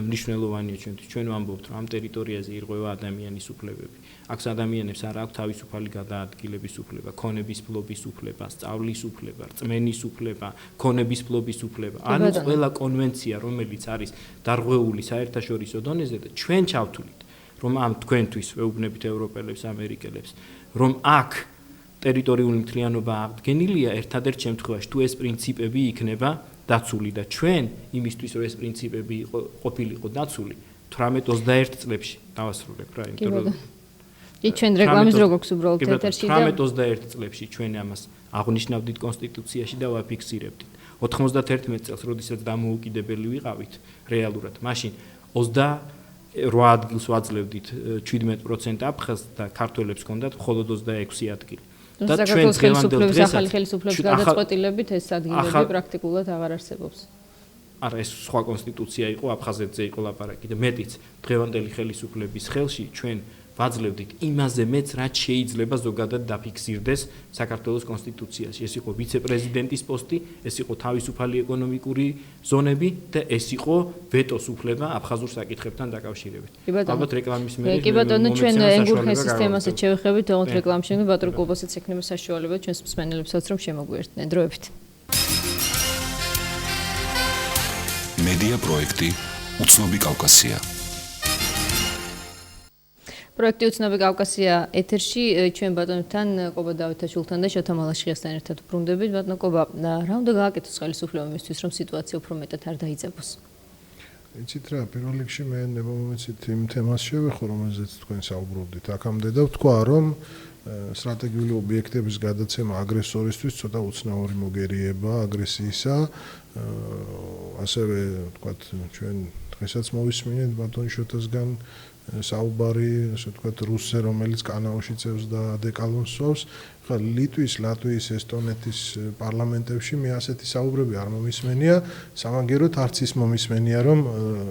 მნიშვნელოვანია ჩვენთვის. ჩვენ ვამბობთ, რომ ამ ტერიტორიაზე ირღვევა ადამიანის უფლებები. აქ ადამიანებს არ აქვს თავისუფალი გადაადგილების უფლება, ქონების ფლობის უფლება, სწავლის უფლება, რწმენის უფლება, ქონების ფლობის უფლება. ანუ ყველა კონვენცია, რომელიც არის დარღვეული საერთაშორისო დონეზე და ჩვენ ჩავთვლით, რომ ამ თქვენთვის ვეუბნებით ევროპელებს, ამერიკელებს, რომ აქ ტერიტორიული მთლიანობა აღდგენილია, ერთადერთ შემთხვევაში თუ ეს პრინციპები იქნება დაცული და ჩვენ იმისთვის რომ ეს პრინციპები ყოფილიყო დაცული 18-21 წლებში დავასრულებ რა, იმიტომ რომ ჩვენ რეკლამის რო გვაქვს უბრალოდ ეთერში და 18-21 წლებში ჩვენ ამას აღნიშნავდით კონსტიტუციაში და ვაფიქსირებდით. 91 წელს, როდესაც დამოუკიდებელი ვიყავით რეალურად, მაშინ 28 ადგილს ვაძლევდით 17% აფხაზს და ქართველებს ჰქონდათ მხოლოდ 26 ადგილი. და საქართველოს ხელისუფლების ახალი ხელისუფლების გადაწყვეტილებით ეს ადგილები პრაქტიკულად აღარ არსებობს. არა, ეს სხვა კონსტიტუცია იყო, აფხაზეთზე იყო ლაპარაკი და მეტიც დღევანდელი ხელისუფლების ხელში ჩვენ ვაძლევდით იმაზე მეც რაც შეიძლება ზოგადად დაფიქსირდეს საქართველოს კონსტიტუციაში. ეს იყო ვიცე-პრეზიდენტის პოსტი, ეს იყო თავისუფალი ეკონომიკური ზონები და ეს იყო ვეტოს უფლება აფხაზურ საკითხებთან დაკავშირებით. ალბათ რეკლამის მერე კი ბატონო, ჩვენ ენგურხეს სისტემასაც შევეხებით, თუმცა რეკლამის შემდეგ ბატონო კობასაც ექნება საშუალება ჩვენს მსმენელებსაც რომ შემოგვიერთდნენ დროებით. მედია პროექტი უცნობი კავკასია. პროექტი უცნობი კავკასია ეთერში ჩვენ ბატონთან ყობა დავითაშვილთან და შოთა მალაშხიასთან ერთად ვბრუნდებით. ბატონო ყობა, რა უნდა გააკეთოს ხელისუფლებამ იმისთვის, რომ სიტუაცია უფრო მეტად არ დაიძაბოს? იცით რა, პირველ რიგში მე ნებამომეცით იმ თემას შევეხო, რომელზეც თქვენ საუბრობდით. აქამდე და ვთქვა, რომ სტრატეგიული ობიექტების გადაცემა აგრესორისთვის ცოტა უცნაური მოგერიება აგრესიისა. ასევე ვთქვათ, ჩვენ დღესაც მოვისმინეთ ბატონ შოთასგან საუბარი, ასე ვთქვათ, რუსზე, რომელიც კანაოში წევს და დეკალონს სვავს. ხა ლიტვის, ლატვიის, ესტონეთის პარლამენტებში მე ასეთი საუბრები არ მომისმენია, სამაგეროთ არც ის მომისმენია, რომ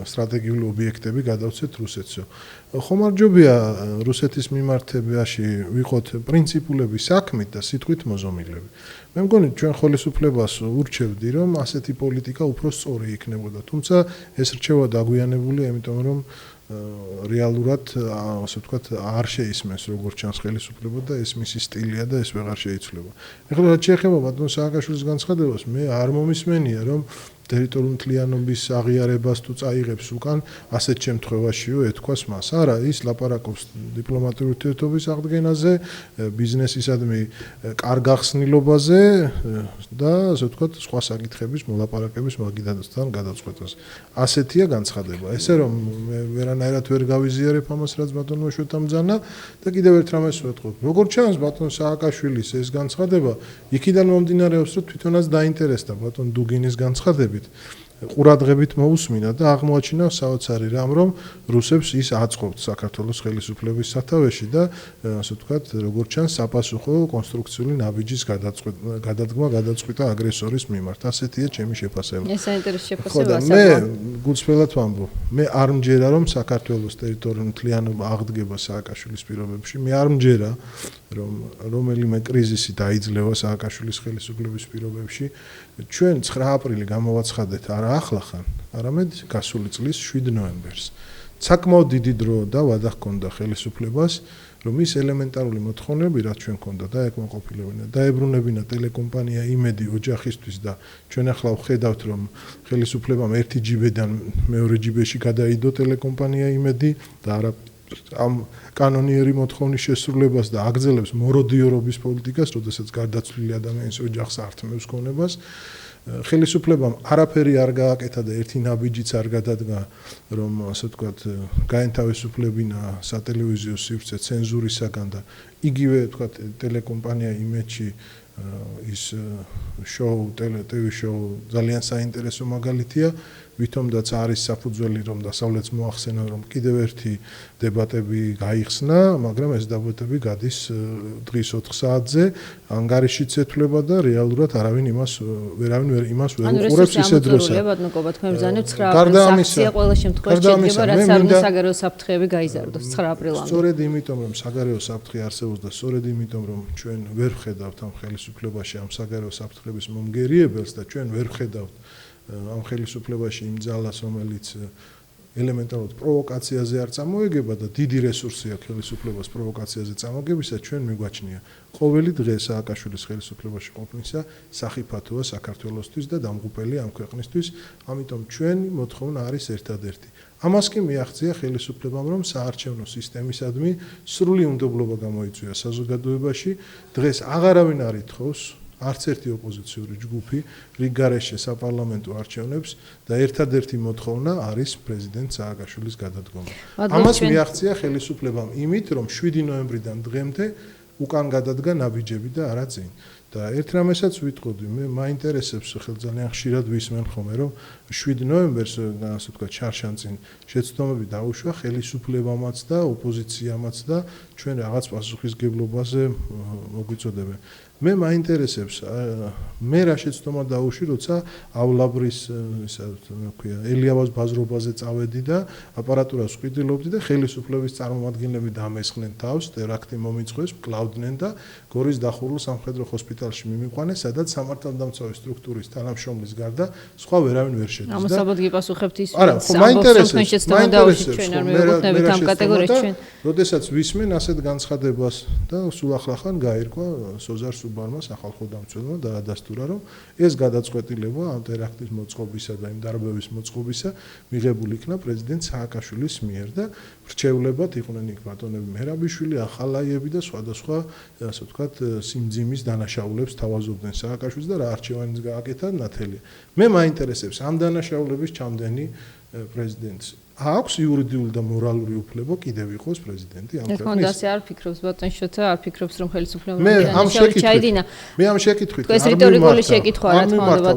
სტრატეგიული ობიექტები გადავცეთ რუსეთსო. ხომ არ ჯობია რუსეთის მიმართებაში ვიყოთ პრინციპულების საქმით და სიტყვით მოზომილები. მე მგონი ჩვენ ხელისუფლებას ურჩევდი, რომ ასეთი პოლიტიკა უფრო სწორი იქნებოდა, თუმცა ეს რჩევა დაგვიანებულია, იმიტომ რომ რეალურად ასე ვთქვათ არ შეისმენს როგორც ჩანს ხელისუფლება და ეს მისი სტილია და ეს ვეღარ შეიცვლება. ეხლა რაც შეეხება ბატონ სააკაშვილის განცხადებას, მე არ მომისმენია რომ ტერიტორიული მთლიანობის აღიარებას თუ წაიღებს უკან ასეთ შემთხვევაშიო ეთქვას მას. არა, ის ლაპარაკობს დიპლომატიური ურთიერთობის აღდგენაზე, ბიზნესისადმი კარგ ახსნილობაზე და ასე ვთქვათ სხვა საკითხების მოლაპარაკების მაგიდასთან გადაწყვეტაზე. ასეთია განცხადება. ესე რომ მე ვერანაირად ვერ გავიზიარებ ამას, რაც ბატონმა შოთამ ბრძანა და კიდევ ერთ რამეს ვეთქვი. როგორც ჩანს ბატონ სააკაშვილის ეს განცხადება იქიდან მომდინარეობს, რომ თვითონაც დაინტერესდა ბატონ დუგინის განცხადებით. ყურადღებით მოусმინა და აღმოაჩინა საოცარი რამ, რომ რუსებს ის აწყობთ საქართველოს ხელისუფლების სათავეში და ასე ვთქვათ, როგორც ჩანს, საპასუხო კონსტრუქციული ნაბიჯის გადადგმა გადაწყვიტა აგრესორის მიმართ. ასეთია ჩემი შეფასება. ეს საინტერესო შეფასებაა. მე გულწრფელად ვამბობ, მე არ მჯერა, რომ საქართველოს ტერიტორიული მთლიანობა აღდგება სააკაშვილის პირობებში. მე არ მჯერა, რომ რომელიმე კრიზისი დაიძლევა სააკაშვილის ხელისუფლების პირობებში. ჩვენ 9 აპრილი გამოვაცხადეთ არა ახლახან, არამედ გასული წლის 7 ნოემბერს. საკმაოდ დიდი დრო და ვადა ჰქონდა ხელისუფლებას, რომ ის ელემენტარული მოთხოვნები, რაც ჩვენ ჰქონდა დაეკმაყოფილებინა, დაებრუნებინა ტელეკომპანია იმედი ოჯახისთვის და ჩვენ ახლა ვხედავთ, რომ ხელისუფლებამ ერთი ჯიბედან მეორე ჯიბეში გადაიდო ტელეკომპანია იმედი და არა ამ კანონიერი მოთხოვნის შესრულებას და აგრძელებს მოროდიორობის პოლიტიკას, როდესაც გარდაცვლილი ადამიანის ოჯახს ართმევს ქონებას. ხელისუფლებამ არაფერი არ გააკეთა და ერთი ნაბიჯიც არ გადადგა, რომ ასე ვთქვათ, გაენთავისუფლებინა სატელევიზიო სივრცე ცენზურისაგან და იგივე ვთქვათ ტელეკომპანია იმედში ის შოუ, ტელე შოუ ძალიან საინტერესო მაგალითია. ვითომაც არის საფუძველი, რომ დასავლეთს მოახსენა, რომ კიდევ ერთი დებატები გაიხსნა, მაგრამ ეს დებატები გადის დღის 4 საათზე, ანგარიშიც ეთვლება და რეალურად ვერავინ იმას ვერ უყურებს ისე დროსაც. ბატონო ყობა, თქვენ ბრძანებთ 9 აპრილს ყველა შემთხვევაში შედგება, რაც არ უნდა საგარეო საფრთხეები გაიზარდოს 9 აპრილამდე. სწორედ იმიტომ, რომ საგარეო საფრთხე არსებობს და სწორედ იმიტომ, რომ ჩვენ ვერ ვხედავთ ამ ხელისუფლებაში ამ საგარეო საფრთხების მომგერიებელს და ჩვენ ვერ ვხედავთ ამ ხელისუფლებაში იმ ძალას, რომელიც ელემენტარულად პროვოკაციაზე არ წამოეგება და დიდი რესურსი აქვს ხელისუფლებას პროვოკაციაზე წამოგებისას, ჩვენ მიგვაჩნია ყოველი დღე სააკაშვილის ხელისუფლებაში ყოფნისა სახიფათოა საქართველოსთვის და დამღუპელი ამ ქვეყნისთვის, ამიტომ ჩვენი მოთხოვნა არის ერთადერთი. ამას კი მიაღწია ხელისუფლებამ, რომ საარჩევნო სისტემისადმი სრული უნდობლობა გამოიწვია საზოგადოებაში. დღეს აღარავინ არ ითხოვს არც ერთი ოპოზიციური ჯგუფი რიგ გარეშე საპარლამენტო არჩევნებს და ერთადერთი მოთხოვნა არის პრეზიდენტ სააკაშვილის გადადგომა. ამას მიაღწია ხელისუფლებამ იმით, რომ 7 ნოემბრიდან დღემდე უკან გადადგა ნაბიჯები და არა წინ. და ერთ რამესაც ვიტყოდი, მე მაინტერესებს ძალიან ხშირად ვისმენ ხოლმე, რომ 7 ნოემბერს, ასე ვთქვათ, ჩარშანწინ შეცდომები დაუშვა ხელისუფლებამაც და ოპოზიციამაც და ჩვენ რაღაც პასუხისგებლობაზე მოგვიწოდებენ. მე მაინტერესებს მე რა შეცდომა დაუშვი, როცა ავლაბრის ელიავას ბაზრობაზე წავედი და აპარატურას ვყიდულობდი და ხელისუფლების წარმომადგენლები დამესხნენ თავს, ტერაქტი მომიწყვეს, კლავდნენ და გორის დახურულ სამხედრო ჰოსპიტალში მიმიყვანეს, სადაც სამართალდამცავი სტრუქტურის თანამშრომლის გარდა სხვა ვერავინ ვერ შედის. ამასაბად გიპასუხებთ ის, არა, ხო მაინტერესებს, შეცდომა დაუშვით ჩვენ არ მივხვდებით ამ კატეგორიაში ჩვენ. როდესაც ვისმენ ასეთ განცხადებას და სულ ახლახან გაირკვა სოზარ სუბარმა სახალხო დამცველმა და ადასტურა, რომ ეს გადაწყვეტილება ამ ტერაქტის მოწყობისა და იმ დარბევის მოწყობისა მიღებული იქნა პრეზიდენტ სააკაშვილის მიერ და რჩევლებად იყვნენ იქ ბატონები მერაბიშვილი, ახალაიები და სხვადასხვა, ასე ვთქვათ, სიმძიმის დანაშაულებს თავაზობდნენ სააკაშვილს და რა არჩევანიც გააკეთა ნათელია. მე მაინტერესებს ამ დანაშაულების ჩამდენი პრეზიდენტს აქვს იურიდიული და მორალური უფლება კიდევ იყოს პრეზიდენტი ამ ქვეყნის. თქონდა ასე არ ფიქრობს ბატონ შოთა, არ ფიქრობს რომ ხელისუფლება მე ამ შეკითხვით ეს რიტორიკული შეკითხვა რა თქმა უნდა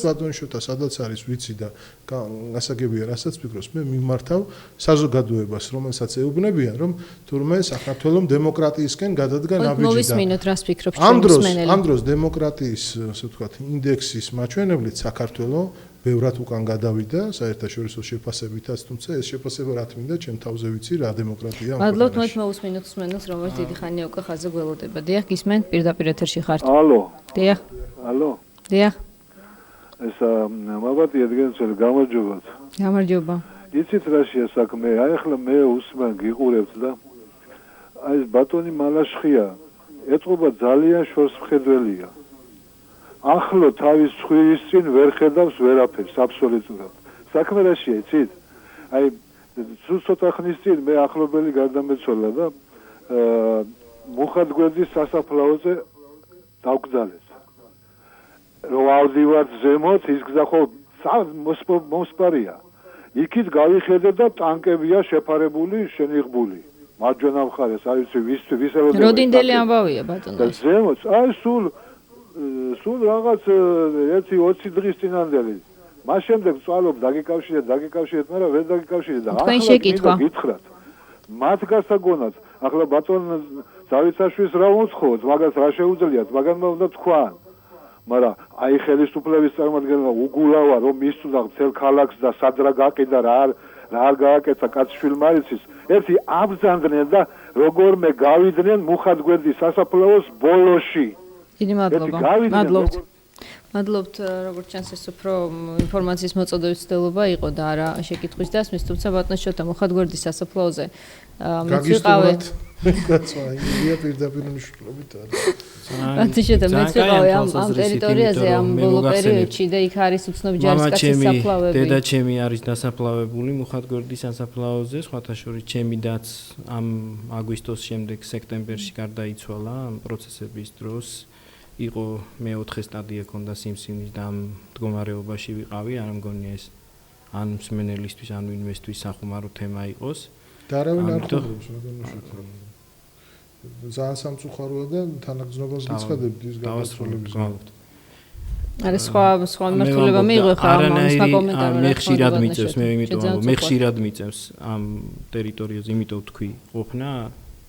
ბატონ შოთა სადაც არის ვიცი და გასაგებია რასაც ფიქრობს, მე მიმართავ საზოგადოებას, რომელსაც ეუბნებიან, რომ თურმე საქართველოს დემოკრატიისკენ გადადგა ნაბიჯი და მოვისმინოთ რას ფიქრობს ჩვენი მსმენელი. ამ დროს დემოკრატიის, ასე ვთქვათ, ინდექსის მაჩვენებლით საქართველოს ბევრად უკან გადავიდა საერთაშორისო შეფასებითაც, თუმცა ეს შეფასება რა თმინდა, ჩემ თავზე ვიცი რა დემოკრატია. მადლობთ, მოვუსმინოთ მსმენელს, რომელიც დიდი ხანია უკვე ხაზზე გველოდება. დიახ, გისმენთ, პირდაპირ ეთერში ხართ. ალო. დიახ. ალო. დიახ. ეს მაბატია დგენცელი გამარჯობათ. გამარჯობა. იცით რაშია საქმე? აი ახლა მე უსმენ გიყურებთ და აი ეს ბატონი მალაშხია ეწყობა ძალიან შორს მხედველია. ახლო თავის ცხვირის წინ ვერ ხედავს ვერაფერს აბსოლუტურად. საქმე რაშია, იცით? აი ცოტა ხნის წინ მე ახლობელი გარდამეცვალა და მუხათგვერდის სასაფლაოზე დავკრძალეს. რო ავდივარ ზემოთ, ის გზა ხო მოსპარია. იქით გავიხედე და ტანკებია შეფარებული, შენიღბული. მარჯვენა მხარეს, აი ვის ელოდება. როდინდელი ამბავია ბატონო. და ზემოთ, აი სულ რაღაც 1-20 დღის წინანდელი. მას შემდეგ წვალობ დაგიკავშირეთ, მაგრამ ვერ დაგიკავშირეთ და ახლა გითხრათ. მათ გასაგონად, ახლა ბატონ დავიცაშვილს რა უცხოთ, მაგას რა შეუძლიათ, მაგანმა უნდა თქვან. მაგრამ აი ხელისუფლების წარმომადგენელმა უგულავა რომ მისწვდა მთელ ქალაქს და სად რა გააკეთა რა არ გააკეთა კაცშვილმარიცის, ერთი აბრძანდნენ და როგორმე გავიდნენ მუხათგვერდის სასაფლაოს ბოლოში. დიდი მადლობა. მადლობთ, როგორც ჩანს ეს უფრო ინფორმაციის მოწოდების ცდელობა იყო და არა შეკითხვის დასმის, თუმცა ბატონ შოთა მუხათგვერდის სასაფლაოზე მეც ვიყავი. კაცო, ილია პირდაპირ მნიშვნელობით არის. ბატონ შოთა მეც ვიყავი ამ ტერიტორიაზე ამ ბოლო პერიოდში და იქ არის უცნობი ჯარისკაცის საფლავები. დედაჩემი არის დასაფლავებული მუხათგვერდის სასაფლაოზე, სხვათა შორის ჩემი დაც ამ აგვისტოს შემდეგ სექტემბერში გარდაიცვალა ამ პროცესების დროს. იყო მეოთხე სტადია ქონდა სიმსივნის და ამ მდგომარეობაში ვიყავი, არ მგონია ეს ან მსმენელისთვის ან ვინმესთვის სახუმარო თემა იყოს. და არავინ არ ხვდებს, მაგრამ ძალიან სამწუხაროა და თანაგზნობას გიცხადებთ ის გადასწრებების გამო. არა სხვა მიმართულება მიიღო ხა ამ კომენტარში. მე ხშირად მიწევს, მე იმიტომ ამბობ, მე ხშირად მიწევს ამ ტერიტორიაზე, იმიტომ თქვი, ყოფნა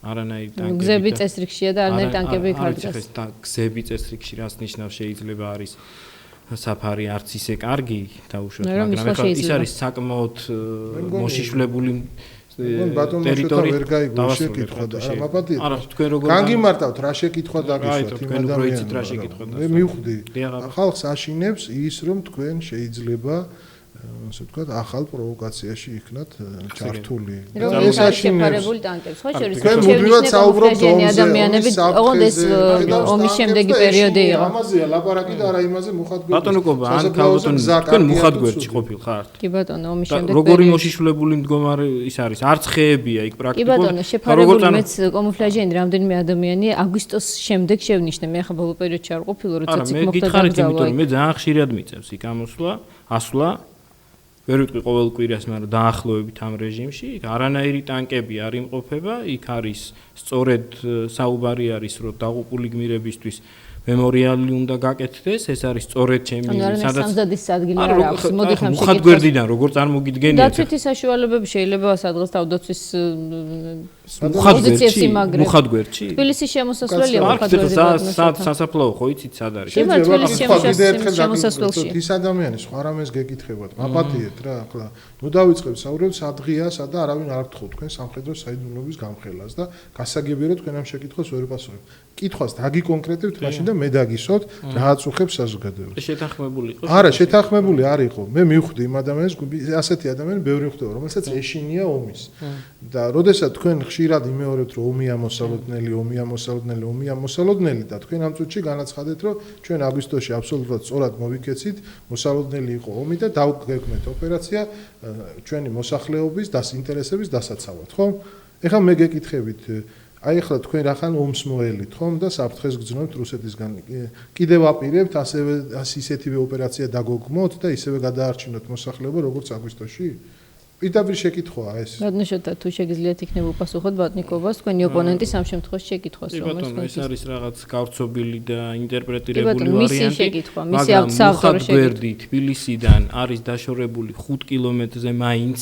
არანაირი ტანკები. გზები წესრიგშია და არანაირი ტანკები იქ არ დგას. გზები წესრიგში რაც ნიშნავს შეიძლება არის საფარი არც ისე კარგი დაუშვათ, მაგრამ ეხლა ის არის საკმაოდ მოშიშვლებული ტერიტორია ვერ გაიგო შეკითხვა და არა მაბადია. არა თქვენ როგორ განგიმარტავთ რა შეკითხვა დაგიშვათ იმ ადამიანს. მე მივხვდი ხალხს აშინებს ის რომ თქვენ შეიძლება ასე ვთქვათ, ახალ პროვოკაციაში იქნათ ჩართული. ეს არის შეფარებული ტანკებს, ხო, შორის ჩვენ მუდმივად საუბრობთ ადამიანები, ოღონდ ეს ომის შემდეგი პერიოდი იყო. ამაზეა ლაპარაკი და არა იმაზე მუხათგვერდში. ბატონო კობა, ან ქალბატონი, თქვენ მუხათგვერდში ყოფილ ხართ? კი ბატონო, ომის შემდეგ როგორი მოშიშვლებული მდგომარე ის არის? არც ხეებია იქ კი პრაქტიკულად. ბატონო, შეფარებული მეც კამუფლაჟიანი რამდენიმე ადამიანი აგვისტოს შემდეგ შევნიშნე. მე ახლა ბოლო პერიოდში არ ყოფილი, როცა არა, ციკ მე მოხდა გითხარით, დაგზავნა. იმიტომ რომ მე ძალიან ხშირად მიწევს იქ ასვლა. ვერ ვიტყვი ყოველ კვირას, მაგრამ დაახლოებით ამ რეჟიმში, იქ არანაირი ტანკები არ იმყოფება, იქ არის სწორედ საუბარი არის, რომ დაღუპული გმირებისთვის მემორიალი უნდა გაკეთდეს, ეს არის სწორედ ჩემი სადაც სამზადის ადგილი არ აქვს. მოდი ხომ მუხათგვერდიდან როგორ წარმოგიდგენიათ? დაცვითი საშუალებები შეიძლება სადღაც თავდაცვის მუხათგვერდში? თბილისის შემოსასვლელია მუხათგვერდში. სად სასაფლაო ხო იცით სად არის? თბილისის შემოსასვლელში. ის ადამიანი სხვა რამეს გეკითხებათ, მაპატიეთ რა, ახლა ნუ დავიწყებ საუბრებს სადღია, სადა არავინ არ გთხოვ თქვენ სამხედრო საიდუმლოების გამხელას და გასაგებია რომ თქვენ ამ შეკითხვას ვერ უპასუხებთ. კითხვას დაგიკონკრეტებთ, მაშინ და მე დაგისვათ, რა აწუხებს საზოგადოებას. შეთანხმებული იყო? არა, შეთანხმებული არ იყო. მე მივხვდი იმ ადამიანს, ასეთი ადამიანი ბევრი ხვდება, რომელსაც ეშინია ომის. და როდესაც თქვენ ხშირად იმეორებთ, რომ ომია მოსალოდნელი და თქვენ ამ წუთში განაცხადეთ, რომ ჩვენ აგვისტოში აბსოლუტურად სწორად მოვიქეცით, მოსალოდნელი იყო ომი და დავგეგმეთ ოპერაცია ჩვენი მოსახლეობის ინტერესების დასაცავად, ხო? ეხლა მე გეკითხებით აი ახლა თქვენ რახან ომს მოელით ხომ და საფრთხეს გძნობთ რუსეთისგან კიდევ აპირებთ ასევე ისეთივე ოპერაცია დაგოგმოთ და ისევე გადაარჩინოთ მოსახლეობა როგორც აგვისტოში პირდაპირ შეკითხვაა ეს ბატონო შოთა თუ შეგიძლიათ იქნება უპასუხოთ ბატნიკობას თქვენი ოპონენტის ამ შემთხვევაში შეკითხვას ბატონო ეს არის რაღაც გავრცობილი და ინტერპრეტირებული ვარიანტი მაგრამ მუხათგვერდი თბილისიდან არის დაშორებული 5 კილომეტრზე მაინც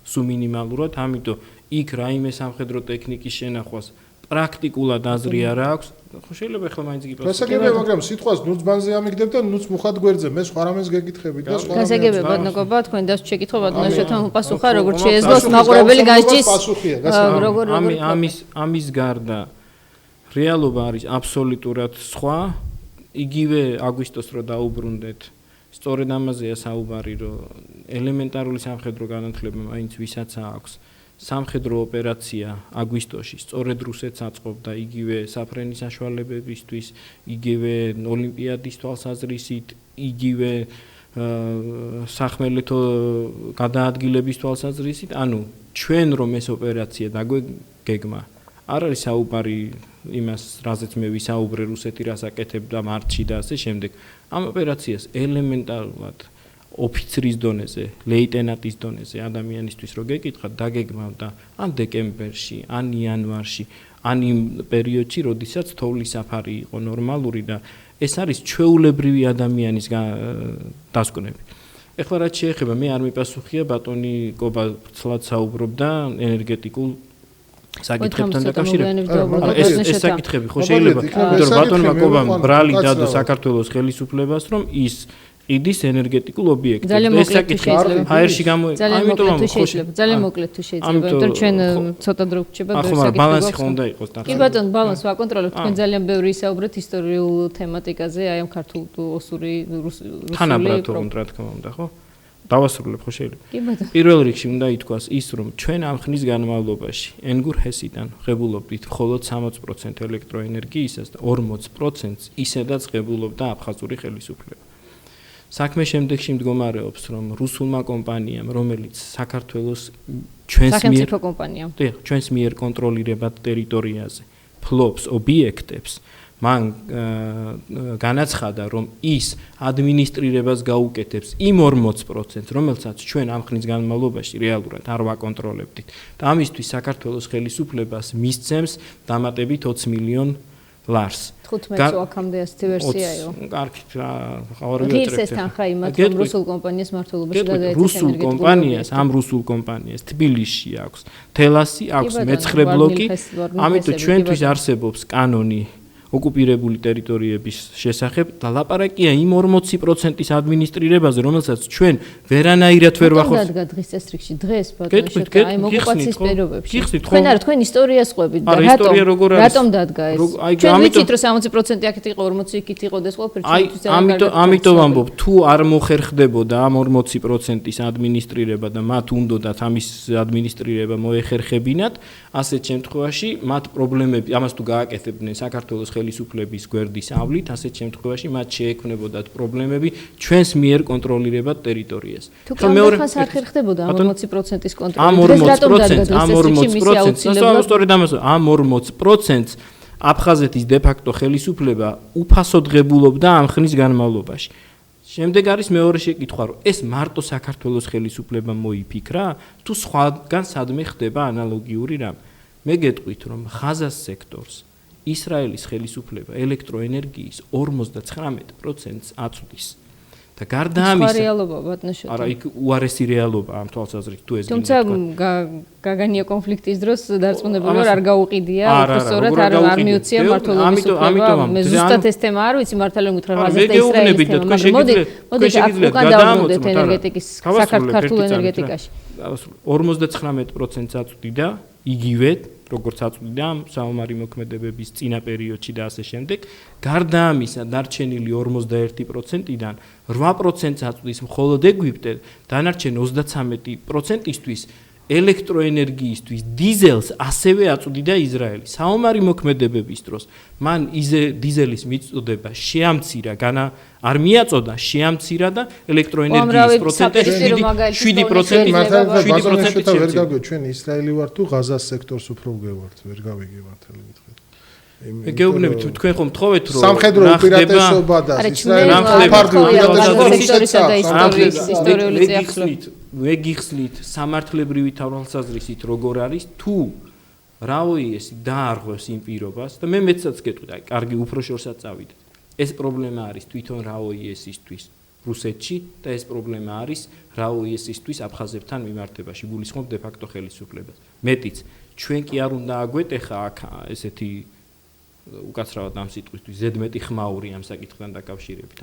სულ მინიმალურად ამიტომ იქ რაიმე სამხედრო ტექნიკის შენახვას პრაქტიკულად აზრი არ აქვს. ხო შეიძლება ახლა მაინც გიპასუხოთ. გასაგებია, მაგრამ სიტყვას ნუცბანზე ამიგდებ და ნუც მუხათგვერდზე მე სხვა რამეს გეკითხებით და სხვა რამეს. გასაგებია ბატონობა, თქვენ და შეკითხვა ბატონო შოთა უპასუხა როგორც შეეძლოს მაყურებელი გაჩის. ამის გარდა რეალობა არის აბსოლუტურად სხვა. იგივე აგვისტოს რო დაუბრუნდეთ. სწორედ ამაზეა საუბარი, რომ ელემენტარული სამხედრო განათლება მაინც ვისაც აქვს. სამხედრო ოპერაცია აგვისტოში სწორედ რუსეთს აწყობდა იგივე საფრენის საშუალებებისთვის, იგივე ოლიმპიადის თვალსაზრისით, იგივე სახმელეთო გადაადგილების თვალსაზრისით, ანუ ჩვენ რომ ეს ოპერაცია დაგვეგეგმა, არ არის საუბარი იმას, რაზეც მე ვისაუბრე რუსეთი რას აკეთებდა მარტში და ასე შემდეგ. ამ ოპერაციას ელემენტარულად ოფიცრის დონეზე, ლეიტენანტის დონეზე ადამიანისთვის რო გეკითხათ, დაგეგმავდა ან დეკემბერში, ან იანვარში, ან იმ პერიოდში, როდესაც თოვლის საფარი იყო ნორმალური და ეს არის ჩვეულებრივი ადამიანის დასკვნები. ეხლა რაც შეეხება, მე არ მიპასუხია ბატონი კობა ცლად საუბრობდა ენერგეტიკულ საკითხებთან დაკავშირებით. ეს საკითხები ხო შეიძლება, იმიტომ რომ ბატონმა კობამ ბრალი დადო საქართველოს ხელისუფლებას, რომ ის იდის ენერგეტიკულ ობიექტებზე. ეს საკითხი ჰაერში გამოიცა. ძალიან მოკლედ თუ შეიძლება, იმიტომ რომ ჩვენ ცოტა დრო გრჩება ბევრი საკითხი. ახლა ბალანსი ხო უნდა იყოს და. კი ბატონო, ბალანს ვაკონტროლებთ. თქვენ ძალიან ბევრი ისაუბრეთ ისტორიულ თემატიკაზე, აი ამ ქართულ ოსური რუსული. თანაბრად თქო, რა თქმა უნდა, ხო? დავასრულებ ხო შეიძლება. კი ბატონო. პირველ რიგში უნდა ითქვას ის, რომ ჩვენ ამ ხნის განმავლობაში ენგურ ჰესიდან ღებულობდით მხოლოდ 60% ელექტროენერგიისას და 40%-ს ისედაც ღებულობდა აფხაზური ხელისუფლება. საქმე შემდეგში მდგომარეობს, რომ რუსულმა კომპანიამ, რომელიც საქართველოს ჩვენს მიერ კონტროლირებად ტერიტორიაზე ფლობს ობიექტებს, მან განაცხადა, რომ ის ადმინისტრირებას გაუკეთებს იმ 40%-ს, რომელსაც ჩვენ ამ ხნის განმავლობაში რეალურად არ ვაკონტროლებდით. და ამისთვის საქართველოს ხელისუფლებას მისცემს დამატებით 20 მილიონ ლარს. 15 აქამდე ასეთი ვერსიაა. კარგით, ორივე ეს თანხა იმათ, რომ რუსულ კომპანიას მართლობაში გადაეცა რუსულ კომპანიას, ამ რუსულ კომპანიას თბილისში აქვს თელასი, აქვს მეცხრე ბლოკი. ამიტომ ჩვენთვის არსებობს კანონი ოკუპირებული ტერიტორიების შესახებ და ლაპარაკია იმ 40%-ის ადმინისტრირებაზე, რომელსაც ჩვენ ვერანაირად ვერ ვახორცებთ. დადგა დღის წესრიგში დღეს ბატონო აი ოკუპაციის პირობებში. თქვენ არა თქვენ ისტორიას ყვებით და რატომ დადგა ეს? ჩვენ ვიცით რომ 60% აქეთ იყო 40 იქით იყო და ეს ყველაფერი ჩვენთვის ამიტომ ამბობ თუ არ მოხერხდებოდა ამ 40%-ის ადმინისტრირება და მათ უნდათ ამის ადმინისტრირება მოეხერხებინათ, ასეთ შემთხვევაში მათ პრობლემები ამას თუ გააკეთებდნენ საქართველოს ხელისუფლების გვერდის ავლით, ასეთ შემთხვევაში მათ შეექმნებოდათ პრობლემები ჩვენს მიერ კონტროლირებად ტერიტორიას. ხო მეორე ხანს არ ხერხდებოდა ამ 40%-ის კონტროლი. ამ 40%-ს აფხაზეთის დე-ფაქტო ხელისუფლება უფასოდ ღებულობდა ამ ხნის განმავლობაში. შემდეგ არის მეორე შეკითხვა, რომ ეს მარტო საქართველოს ხელისუფლებამ მოიფიქრა, თუ სხვაგან სადმე ხდება ანალოგიური რამ. მე გეტყვით, რომ ხაზას სექტორს ისრაელის ხელისუფლება ელექტროენერგიის 59%-ს აწვდის. და გარდა ამისა, რეალობა ბატონიშო. არა, იქ უარესი რეალობაა ამ თვალსაზრისით, თუ ეს თუმცა გაგანია კონფლიქტის დროს დარწმუნებული ვარ არ გაუყიდია, უბრალოდ არ მიუცია მართლობის უფლება. მე ზუსტად ეს თემა არ ვიცი მართალი მითხრა რაზეც და ისრაელის თემა. მოდი უკან დავამოდეთ ენერგეტიკის საქართველოს ენერგეტიკაში. 59%-ს აწვდიდა იგივე როგორც აწვდიდა საომარი მოქმედებების წინა პერიოდში და ასე შემდეგ. გარდა ამისა, დარჩენილი 51%-დან 8%-ს აწვდის მხოლოდ ეგვიპტე, დანარჩენ 33%-ისთვის ელექტროენერგიისთვის დიზელს ასევე აწვდიდა ისრაელი. საომარი მოქმედებების დროს მან დიზელის მიწოდება შეამცირა, არ მიაწოდა, შეამცირა და ელექტროენერგიის პროცენტი 7%-ით ვერ გავიგე ჩვენ ისრაელი ვართ თუ ღაზას სექტორს უფრო ვგევართ, ვერ გავიგე მართალი მითხრით. გეუბნებით თქვენ ხომ თხოვეთ რომ სამხედრო უპირატესობა და ისრაელის ფარდი უპირატესობა ვეგიხსნით სამართლებრივი თავალსაზრისით როგორ არის თუ რაოიესი დაარღვევს იმ პირობას და მე მეცაც გეტყვით, აი კარგი უფრო შორსაც წავიდეთ. ეს პრობლემა არის თვითონ რაოიესისთვის რუსეთში და ეს პრობლემა არის რაოიესისთვის აფხაზებთან მიმართებაში, გულისხმობ დე-ფაქტო ხელისუფლებას. მეტიც, ჩვენ კი არ უნდა აგვეტეხა აქ ესეთი უკაცრავად ამ სიტყვისთვის ზედმეტი ხმაური ამ საკითხთან დაკავშირებით.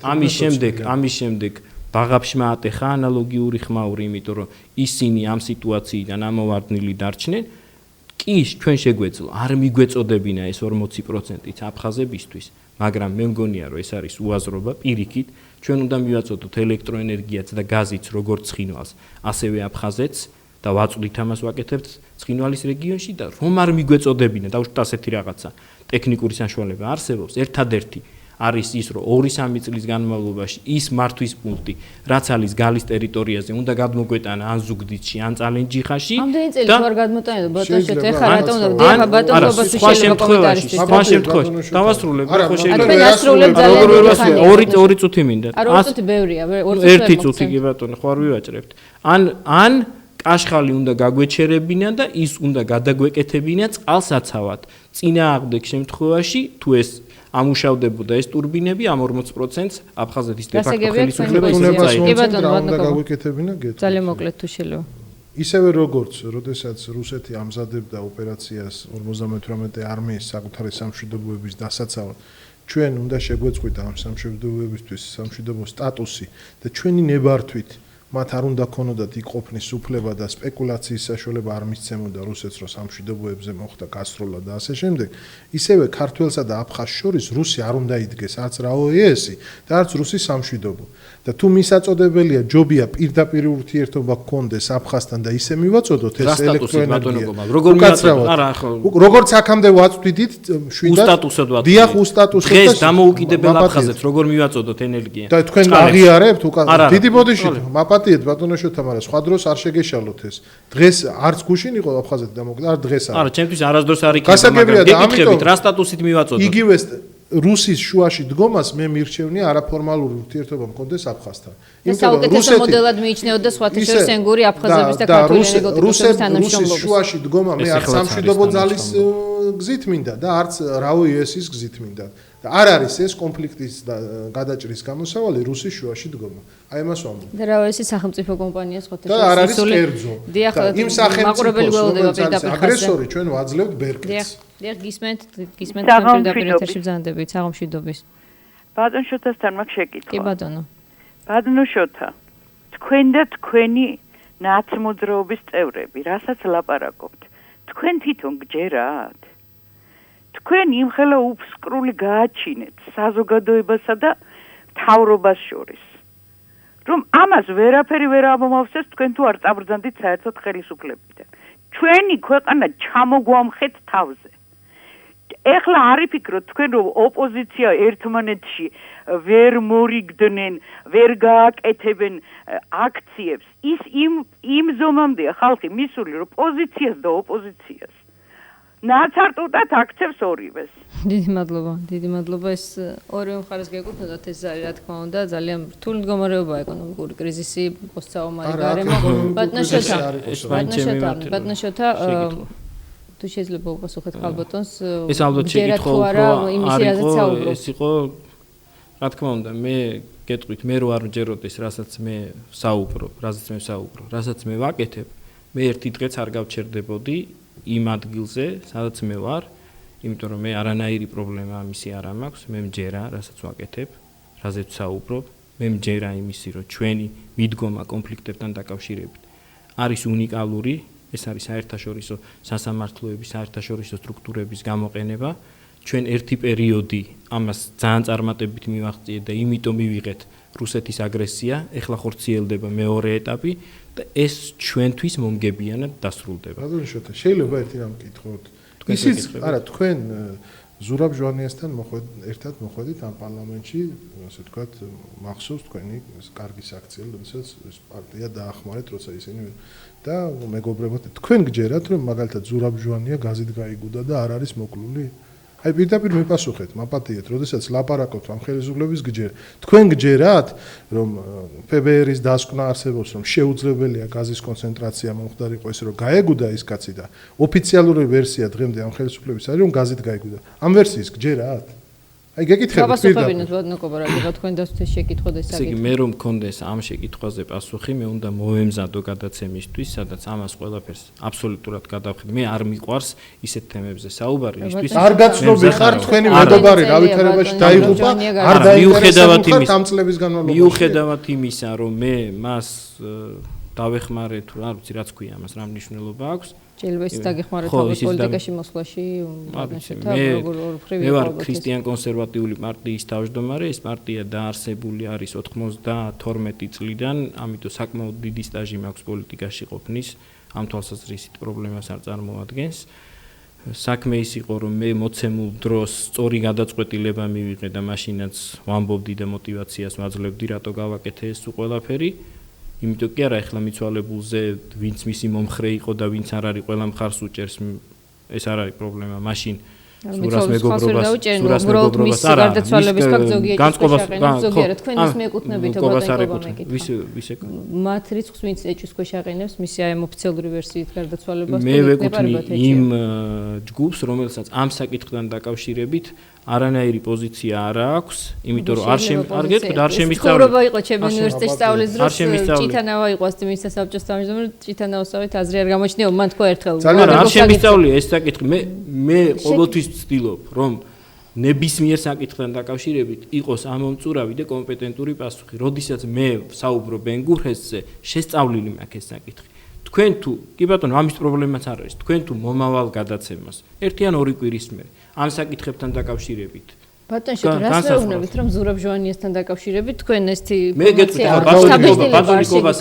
ამის შემდეგ ბაღაფშმა ატეხა ანალოგიური ხმაური, იმიტომ რომ ისინი ამ სიტუაციიდან ამოვარდნილი დარჩნენ. კი, ჩვენ შეგვეძლო, არ მიგვეწოდებინა ეს 40%-ით აფხაზებისთვის, მაგრამ მე მგონია, რომ ეს არის უაზრობა პირიქით, ჩვენ უნდა მივაწოდოთ ელექტროენერგიაც და გაზიც როგორც ცხინვალს, ასევე აფხაზეთს და ვაწვდით ამას ვაკეთებთ ცხინვალის რეგიონში და რომ არ მიგვეწოდებინა, დავუშვათ ასეთი რაღაცა, ტექნიკური საშუალება არსებობს, ერთადერთი არის ის, რომ 2-3 წლის განმავლობაში ის მართვის პუნქტი, რაც არის გალის ტერიტორიაზე, უნდა გადმოგვეტანა ან ზუგდიდში, ან წალენჯიხაში. ამდენი წელი თუ არ გადმოტანილ ბატონშეთ, ეხლა რატომ ბატონობას შეიძლება კომენტარის სხვა შემთხვევაში დავასრულებ, ხო შეიძლება. თქვენ ასრულებ ძალიან ორი წუთი მინდა. არ 2 წუთი ბევრია, 2 წუთი. ერთი წუთი კი ბატონო, ხო არ ვივაჭრებთ. ან კაშხალი უნდა გაგვეჩერებინა და ის უნდა გადაგვეკეთებინა წყალსაცავად. წინააღმდეგ შემთხვევაში თუ ეს ამუშავდებოდა ეს ტურბინები ამ 40%-ს აფხაზეთის დე-ფაქტო ხელისუფლება უნდა გაგვეკეთებინა გეტყვით. ძალიან მოკლედ თუ შეიძლება. ისევე როგორც, როდესაც რუსეთი ამზადებდა ოპერაციას 58 არმიის საკუთარი სამშვიდობოების დასაცავად, ჩვენ უნდა შეგვეწყვიტა ამ სამშვიდობოებისთვის სამშვიდობო სტატუსი და ჩვენი ნებართვით მათ არ უნდა ქონოდათ იქ ყოფნის უფლება და სპეკულაციის საშუალება არ მისცემოდა რუსეთს, რომ სამშვიდობოებზე მოხდა გასროლა და ასე შემდეგ. ისევე ქართველსა და აფხაზს შორის რუსი არ უნდა იდგეს არც რაოიესი და არც რუსის სამშვიდობო. და თუ მისაწოდებელია ჯობია პირდაპირ ურთიერთობა გქონდეს აფხაზთან და ისე მივაწოდოთ ეს ელექტროენერგია. როგორც აქამდე ვაწვდით 7 დიახ უსტატუსად დღეს დამოუკიდებელ აფხაზებს როგორ მივაწოდოთ ენერგია. და თქვენ აღიარებთ უკან დიდი ბოდიში მაპატიეთ ბატონოშოთა, მაგრამ სხვა დროს არ შეგეშალოთ ეს. დღეს არც გუშინ იყო აფხაზეთი დამოუკიდებელი, არ დღეს არა. არა, ჩემთვის არასდროს არ იქნება, მაგრამ გეკითხებით რა სტატუსით მივაწოდოთ. იგივე რუსის შუაში დგომას მე მირჩევნია არაფორმალური ურთიერთობა მქონდეს აფხაზთან. საუკეთესო მოდელად მიიჩნეოდა სხვათა შორის ენგური აფხაზების და ქართული ენერგეტიკოსების თანამშრომლობის. რუსის შუაში დგომა მე არც სამშვიდობო ძალის გზით მინდა და არც რაოიესის გზით მინდა. და და არ არის ეს კონფლიქტის გადაჭრის გამოსავალი რუსის შუაში დგომა. აი εμას ვამბობ. და რა ვიცი სახელმწიფო კომპანიას ხოთე. და არ არის კერძო. დიახ, იმ სახელმწიფოს პირდაპირ აგრესორი ჩვენ ვაძლევთ ბერკეტს. დიახ, გისმენთ პირდაპირ ეთერში ბრძანდებით, საღამშვიდობის. ბატონ შოთასთან მაქვს შეკითხვა. კი ბატონო. ბატონო შოთა, თქვენ და თქვენი ნაცმოძრაობის წევრები, რასაც ლაპარაკობთ, თქვენ თვითონ გჯერათ? თქვენ იმხელა უფსკრული გააჩინეთ საზოგადოებასა და მთავრობას შორის. რომ ამას ვერაფერი ვერ ამომავსეს თქვენ თუ არ წაბრძანდით საერთოდ ხელისუფლებიდან. ჩვენი ქვეყანა ჩამოგვამხეთ თავზე. ეხლა არ იფიქროთ თქვენ რომ ოპოზიცია ერთმანეთში ვერ მორიგდნენ, ვერ გააკეთებენ აქციებს. ის იმ ზომამდეა ხალხი მისული რომ პოზიციას და ოპოზიციას ნაცარტუდად აქცევს ორივეს. დიდი მადლობა. ეს ორივე მხარეს გეკუთვნოდათ ეს არის რა თქმა უნდა ძალიან რთული მდგომარეობა ეკონომიკური კრიზისი, პოსტსაომარი გარემო. ბატონო შოთა თუ შეიძლება უპასუხოთ ხალბატონს ეს ალბათ შეკითხვა ეს იყო რა თქმა უნდა მე გეტყვით მე რო არ ვჯეროდეს რასაც მე საუბრობ რასაც მე ვაკეთებ მე ერთი დღეც არ გავჩერდებოდი იმ ადგილზე სადაც მე ვარ იმიტომ რომ მე არანაირი პრობლემა ამისი არ მაქვს მე მჯერა რასაც ვაკეთებ რაზეც საუბრობ მე მჯერა იმისი რომ ჩვენი მიდგომა კონფლიქტებთან დაკავშირებით არის უნიკალური ეს არის საერთაშორისო სასამართლოების საერთაშორისო სტრუქტურების გამოყენება ჩვენ ერთი პერიოდი ამას ძალიან წარმატებით მივაღწიეთ და იმიტომ მივიღეთ რუსეთის აგრესია ეხლა ხორციელდება მეორე ეტაპი და ეს ჩვენთვის მომგებიანად დასრულდება ბატონო შოთა შეიძლება ერთი რამ გკითხოთ ისიც არა თქვენ ზურაბ ჟვანიასთან ერთად მოხვედით ამ პარლამენტში ასე ვთქვათ მახსოვს თქვენი კარგი საქციელი როდესაც ეს პარტია დაახმარეთ როცა ისინი და მეგობრებოდ თქვენ გჯერათ რომ მაგალითად ზურაბ ჟვანია გაზით გაიგუდა და არ არის მოკლული აი პირდაპირ მიპასუხეთ მაპატიეთ როდესაც ლაპარაკობთ ამ ხელისუფლების გჯერ თქვენ გჯერათ რომ ფბР-ის დასკვნა არსებობს რომ შეუძლებელია გაზის კონცენტრაცია მომხდარიყო ეს რომ გაეგუდა ის კაცი და ოფიციალური ვერსია დღემდე ამ ხელისუფლების არის რომ გაზით გაიგუდა ამ ვერსიის გჯერათ აი გეკითხებით პირდაპირ ბატონო კობარაძე თქვენ დასვეთ შეკითხვა და საკითხი მე რომ მქონდეს ამ შეკითხვაზე პასუხი მე უნდა მოვემზადო გადაცემისთვის სადაც ამას ყველაფერს აბსოლუტურად გადავხედე მე არ მიყვარს ისეთ თემებზე საუბარი ისთვის არ გაცნობი ხარ თქვენი მეგობარი გავითარებაში დაიღუპა არ მიუხედავად იმის ამ წლების განმავლობაში მიუხედავად იმისა რომ მე მას დავეხმარე თუ არ ვიცი რაც ქვია ამას რა მნიშვნელობა აქვს შეიძლება ის დაგეხმაროთ ალბათ პოლიტიკაში მოსვლაში მე ვარ ქრისტიან კონსერვატიული პარტიის თავმჯდომარე ეს პარტია დაარსებული არის 92 წლიდან ამიტომ საკმაოდ დიდი სტაჟი მაქვს პოლიტიკაში ყოფნის ამ თვალსაზრისით პრობლემას არ წარმოადგენს საქმე ის იყო რომ მე მოცემულ დროს სწორი გადაწყვეტილება მივიღე და მაშინაც ვამბობდი და мотиваციას ვაძლევდი რატო გავაკეთე ეს ყველაფერი იმიტომ კი არა ეხლა მიცვალებულზე ვინც მისი მომხრე იყო და ვინც არ არის ყველა მხარს უჭერს ეს არ არის პრობლემა მაშინ სურას მეგობრობას არა გარდაცვალების ფაქტ ზოგიერთი ზოგიერთ თქვენ ის მეკუთვნებით ვის მათ რიცხვს ვინც ეჭვის ქვეშ აყენებს მისი აი ოფიციალური ვერსიით გარდაცვალებას მე ვეკუთვნი იმ ჯგუფს რომელსაც ამ საკითხთან დაკავშირებით არანაირი პოზიცია არ აქვს, იმიტომ რომ არ გეტყვით არ შემისწავლე. ცხოვრება იყო ჩემი უნივერსიტეტში სწავლის დროს, ჭიტანავა იყო ასტიმის საბჭოს თავმჯდომარე, ჭიტანაოსავით აზრი არ გამოჩნია, მან თქვა ერთხელ. არ შემისწავლე ეს საკითხი. მე ყოველთვის ვცდილობ, რომ ნებისმიერ საკითხთან დაკავშირებით იყოს ამომწურავი და კომპეტენტური პასუხი. როდესაც მე საუბრობ ბენგურჰესზე, შესწავლილი მაქვს ეს საკითხი. თქვენ თუ კი ბატონო ამის პრობლემაც არ არის. თქვენ თუ მომავალ გადაცემას ერთი ან ორი კვირის მერე ამ საკითხებთან დაკავშირებით. ბატონო შენ რას მეუბნებით რომ ზურაბ ჟვანიასთან დაკავშირებით თქვენ ესეთი მე გეტყვით ბატონიკობა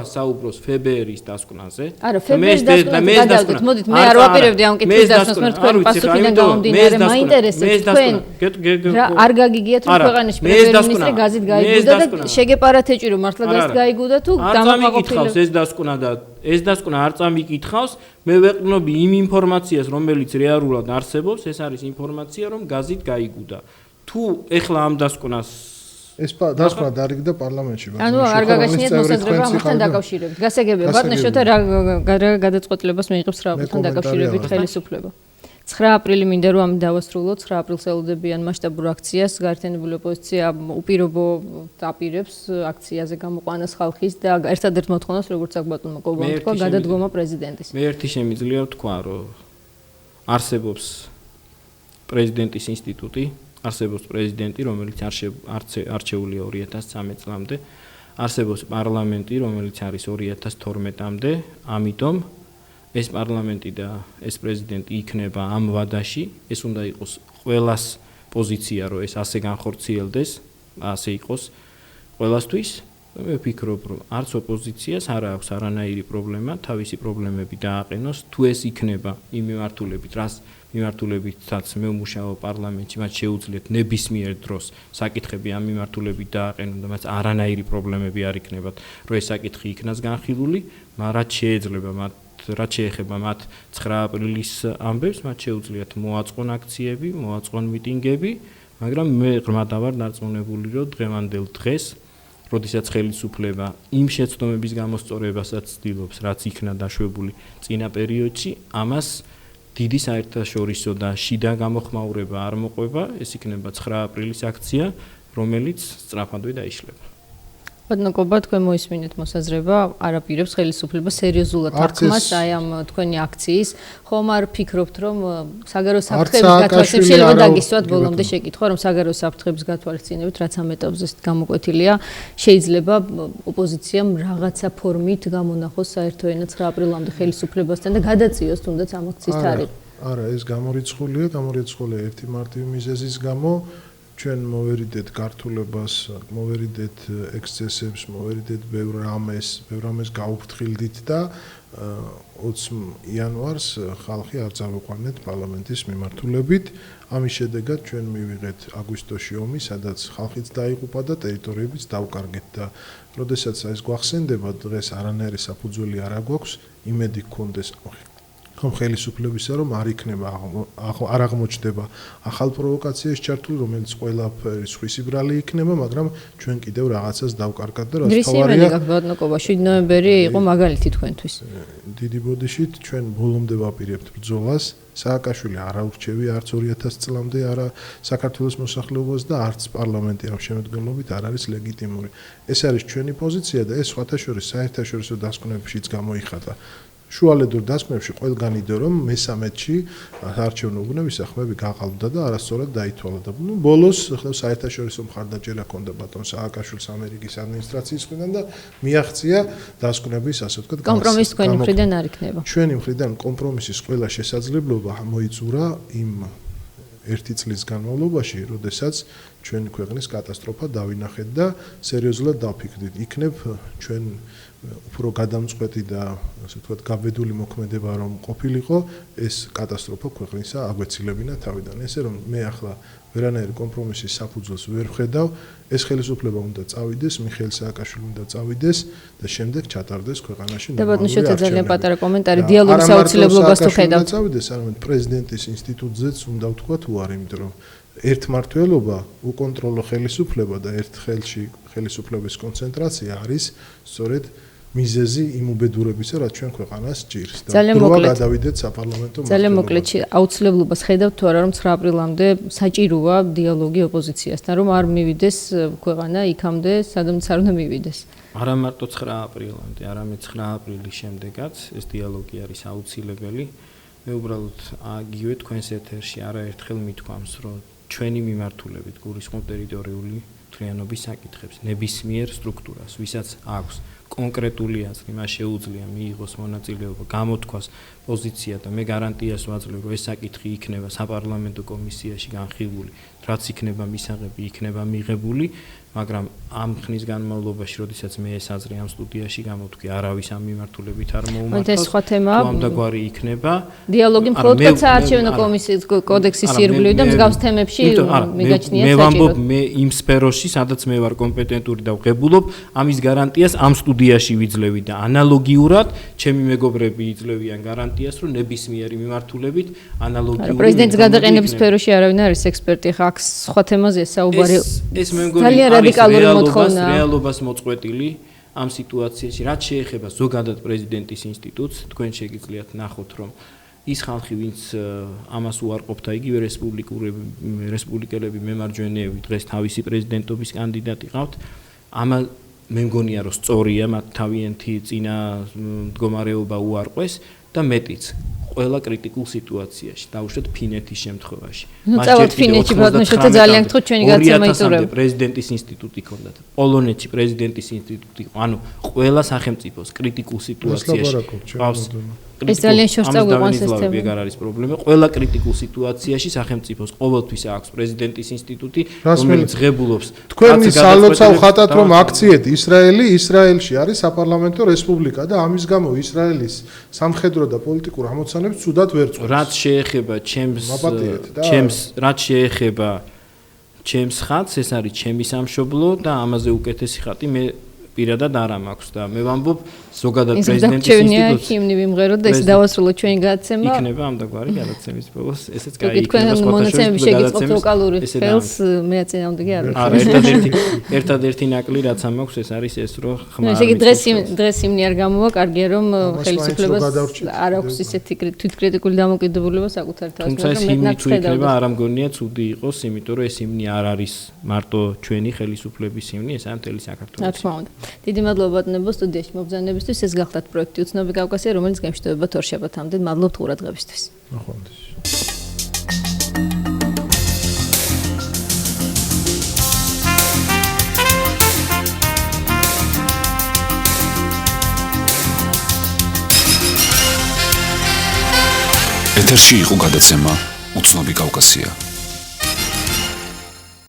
საუბრობს ფბР-ის დასკვნაზე. არა ფბР-ის დასკვნაზე გადავდით მოდით მე არ ვაპირებდი ამ კითხვის დასკვნას მე თქვენ პასუხიდან გამომდინარე მაინტერესებს თქვენ არ გაგიგიათ რომ ქვეყანაში პრემიერ-მინისტრი გაზით გაიგუდა და შეგეპარათ ეჭვი რომ მართლა გაზით გაიგუდა თუ დამაყრდნობს ეს დასკვნა და ეს დასკვნა არ წამიკითხავს მე ვეყნობი იმ ინფორმაციას რომელიც რეალურად არსებობს ეს არის ინფორმაცია რომ გაზით გაიგუდა თუ ეხლა ამ დასკვნას ეს დასკვნა დარიგდა პარლამენტში ანუ არ გაგაჩნიათ მოსაზრება ამასთან დაკავშირებით გასაგებია ბატონო შოთა რა გადაწყვეტილებას მიიღებს რა ამასთან დაკავშირებით ხელისუფლება 9 აპრილი მინდა რომ ამ დავასრულოთ 9 აპრილს ელოდებიან მასშტაბურ აქციას გაერთიანებული ოპოზიცია უპირობო დაპირებს აქციაზე გამოყვანას ხალხის და ერთადერთ მოთხოვნას როგორც აქ ბატონმა კობამ თქვა გადადგომა პრეზიდენტის მე ერთი შემიძლია ვთქვა რომ არსებობს პრეზიდენტის ინსტიტუტი არსებობს პრეზიდენტი რომელიც არჩეულია 2013 წლამდე არსებობს პარლამენტი რომელიც არის 2012-მდე ამიტომ ეს პარლამენტი და ეს პრეზიდენტი იქნება ამ ვადაში, ეს უნდა იყოს ყველას პოზიცია, რომ ეს ასე განხორციელდეს, ასე იყოს ყველასთვის. მე ვფიქრობ, რომ არც ოპოზიციას არ აქვს არანაირი პრობლემა, თავისი პრობლემები დააყენოს, თუ ეს იქნება იმ მიმართულებით, რას მიმართულებითაც მე ვმუშაობ პარლამენტში, მათ შეუძლიათ ნებისმიერ დროს საკითხები ამ მიმართულებით დააყენონ და მათ არანაირი პრობლემები არ იქნებათ, რომ ეს საკითხი იქნას განხილული, მაგრამ შეიძლება მათ რაც შეეხება მათ 9 აპრილის ამბებს, მათ შეუძლიათ მოაწყონ აქციები, მოაწყონ მიტინგები, მაგრამ მე ღრმად ვარ დარწმუნებული, რომ დღევანდელ დღეს, როდესაც ხელისუფლება იმ შეცდომების გამოსწორებასაც ცდილობს, რაც იქნა დაშვებული წინა პერიოდში, ამას დიდი საერთაშორისო და შიდა გამოხმაურება არ მოყვება, ეს იქნება 9 აპრილის აქცია, რომელიც სწრაფადვე დაიშლება. ბატონო კობა თქვენ მოისმინეთ მოსაზრება არაპირებს ხელისუფლება სერიოზულად აღქმას აი ამ თქვენი აქციის ხომ არ ფიქრობთ რომ საგარეო საფრთხების გათვალისწინებით შეიძლება დაგისვათ ბოლომდე შეკითხვა რომ საგარეო საფრთხების გათვალისწინებით რაც ამ ეტაპზე გამოკვეთილია შეიძლება ოპოზიციამ რაღაცა ფორმით გამონახოს საერთო ენა 9 აპრილამდე ხელისუფლებასთან და გადაწიოს თუნდაც ამ აქციის თარიღი არა ეს გამორიცხულია ერთი მარტივი მიზეზის გამო ჩვენ მოვერიდეთ გართულებას, მოვერიდეთ ექსცესებს, მოვერიდეთ ბევრ ამეს გაუფრთხილდით და 20 იანვარს ხალხი არ წავიყვანეთ პარლამენტის მიმართულებით. ამის შედეგად ჩვენ მივიღეთ აგვისტოში ომი, სადაც ხალხიც დაიღუპა და ტერიტორიებიც დავკარგეთ და როდესაც ეს გვახსენდება დღეს არანაირი საფუძველი არ აქვს, იმედი გქონდეს ხომ ხელისუფლებისა რომ არ იქნება არ აღმოჩნდება ახალ პროვოკაციაში ჩართული რომელიც ყველაფერი სხვისი ბრალი იქნება მაგრამ ჩვენ კიდევ რაღაცას დავკარგავთ და რაც თავარია ბატონო კობა 7 ნოემბერი იყო მაგალითი თქვენთვის დიდი ბოდიშით ჩვენ ბოლომდე ვაპირებთ ბრძოლას სააკაშვილი არ აურჩევი არც 2000 წლამდე არა საქართველოს მოსახლეობას და არც პარლამენტი ამ შემოქმედებით არ არის ლეგიტიმური ეს არის ჩვენი პოზიცია და ეს სხვათა შორის საერთაშორისო დასკვნებშიც გამოიხატა შუალედურ დასკვნებში ყველგან იდო რომ მესამედში არჩევნო უბნების სახმები გაყალბდა და არასწორად დაითვალა და ბოლოს ახლა საერთაშორისო მხარდაჭერა ჰქონდა ბატონ სააკაშვილს ამერიკის ადმინისტრაციის მხრიდან და მიაღწია დასკვნების ასე ვთქვათ კომპრომისი თქვენი მხრიდან არ იქნება ჩვენი მხრიდან კომპრომისის ყველა შესაძლებლობა მოიწურა იმ ერთი წლის განმავლობაში, როდესაც ჩვენი ქვეყნის კატასტროფა დავინახეთ და სერიოზულად დავფიქრდით. იქნებ ჩვენ უფრო გადამწყვეტი და ასე ვთქვათ, გაბედული მოქმედება რომ ყოფილიყო, ეს კატასტროფა ქვეყნისა აგვეცილებინა თავიდან. ესე რომ მე ახლა ვერანაირი კომპრომისის საფუძველს ვერ ვხედავ, ეს ხელისუფლება უნდა წავიდეს, მიხეილ სააკაშვილი უნდა წავიდეს და შემდეგ ჩატარდეს ქვეყანაში ნორმალური არჩევნები. და ბატონო შეეძლო ძალიან პატარა კომენტარი დიალოგის აუცილებლობას თუ ხედავთ. წავიდეს, არამედ პრეზიდენტის ინსტიტუტზეც უნდა ვთქვათ უარი, იმიტომ რომ ერთმართველობა, უკონტროლო ხელისუფლება და ერთ ხელში ხელისუფლების კონცენტრაცია არის სწორედ მიზეზი იმ უბედურებისა, რაც ჩვენ ქვეყანას ჭირს და დროა გადავიდეთ საპარლამენტო მართლობაზე. ძალიან მოკლედ აუცილებლობას ხედავთ თუ არა რომ 9 აპრილამდე საჭიროა დიალოგი ოპოზიციასთან, რომ არ მივიდეს ქვეყანა იქამდე, სადაც არ უნდა მივიდეს. არა მარტო 9 აპრილამდე, არამედ 9 აპრილის შემდეგაც ეს დიალოგი არის აუცილებელი. მე უბრალოდ აგივე თქვენს ეთერში არაერთხელ მithქვამს, რომ ჩვენი მიმართულებით გულისხმობ ტერიტორიული მთლიანობის საკითხებს, ნებისმიერ სტრუქტურას, ვისაც აქვს კონკრეტული აზრი, მას შეუძლია მიიღოს მონაწილეობა, გამოთქვას პოზიცია და მე გარანტიას ვაძლევ, რომ ეს საკითხი იქნება საპარლამენტო კომისიაში განხილული, რაც იქნება მისაღები, იქნება მიღებული, მაგრამ ამ ხნის განმავლობაში, როდესაც მე ეს აზრი ამ სტუდიაში გამოთქვი, არავის ამ მიმართულებით არ მოუმართავს. ეს სხვა თემაა. ამ დაგვარი იქნება. დიალოგი მხოლოდ საარჩევნო კომისიის კოდექსის ირგვლივ და მსგავს თემებში მიგაჩნია საჭირო. მე ვამბობ მე იმ სფეროში, სადაც მე ვარ კომპეტენტური და ვღებულობ, ამის გარანტიას ამ სტუდიაში ვიძლევი და ანალოგიურად ჩემი მეგობრები იძლევიან გარანტიას, რომ ნებისმიერი მიმართულებით ანალოგიური პრეზიდენტის გადაყენების სფეროში არავინ არის ექსპერტი, ხა აქ სხვა თემაზეა საუბარი. ეს მე მგონი რადიკალური მოთხოვნა რეალობას მოწყვეტილი ამ სიტუაციაში რაც შეეხება ზოგადად პრეზიდენტის ინსტიტუტს თქვენ შეგიძლიათ ნახოთ რომ ის ხალხი, ვინც ამას უარყოფდა, იგივე რესპუბლიკელები, მემარჯვენეები დღეს თავისი პრეზიდენტობის კანდიდატი ყავთ. ამა მე მგონია, რომ სწორია მათ თავიანთი წინა მდგომარეობა უარყვეს და მეტიც ყველა კრიტიკულ სიტუაციაში, დაუშვათ ფინეთის შემთხვევაში. წავით ფინეთში, ბატონო, ძალიან გთხოვთ, ჩვენი გაცემა იწურება. პრეზიდენტის ინსტიტუტი ჰქონდათ. პოლონეთში პრეზიდენტის ინსტიტუტი, ანუ ყველა სახელმწიფოს კრიტიკულ სიტუაციაში ყავს. ეს ძალიან შორს წაგვიყვანს ეს თემა. ეგ არ არის პრობლემა. ყველა კრიტიკულ სიტუაციაში სახელმწიფოს ყოველთვის აქვს პრეზიდენტის ინსტიტუტი, რომელიც ღებულობს. თქვენი სალოცავ ხატად რომ აქციეთ ისრაელში არის საპარლამენტო რესპუბლიკა და ამის გამო ისრაელის სამხედრო და პოლიტიკურ ამოცანებს ცუდად ვერ წყვეტს. რაც შეეხება ჩემს ხატს, ეს არის ჩემი სამშობლო და ამაზე უკეთესი ხატი მე პირადად არ მაქვს და მე ვამბობ ზოგადად პრეზიდენტის ინსტიტუტს ჰიმნი ვიმღეროთ და ეს დავასრულოთ ჩვენი გადაცემა. იქნება ამდაგვარი გადაცემის ბოლოს, ესეც კაი იქნება. თქვენ მონაცემები შეგიწყობთ ვოკალური ხელს, მე აწინააღმდეგე არ ვარ. არა, ერთადერთი ნაკლი რაც ამაქვს ეს არის ეს რომ ხმა. ესე იგი დღეს ჰიმნი არ გამოვა, კარგია რომ ხელისუფლებას არ აქვს ისეთი თვითკრიტიკული დამოკიდებულება საკუთარ თავს, თუმცა ეს ჰიმნი თუ იქნება არ ამგონია ცუდი იყოს, იმიტომ რომ ეს ჰიმნი არ არის მარტო ჩვენი ხელისუფლების ჰიმნი, ეს არის მთელი საქართველოს. რა თქმა უნდა. დიდი მადლობა ბატონებო სტუდიაში მობრძანებისთვის. ეს გახლავთ პროექტი უცნობი კავკასია, რომელიც გემშვიდობება თორშაბათამდე. მადლობთ ყურადღებისთვის. ნახვამდის. ეთერში იყო გადაცემა უცნობი კავკასია.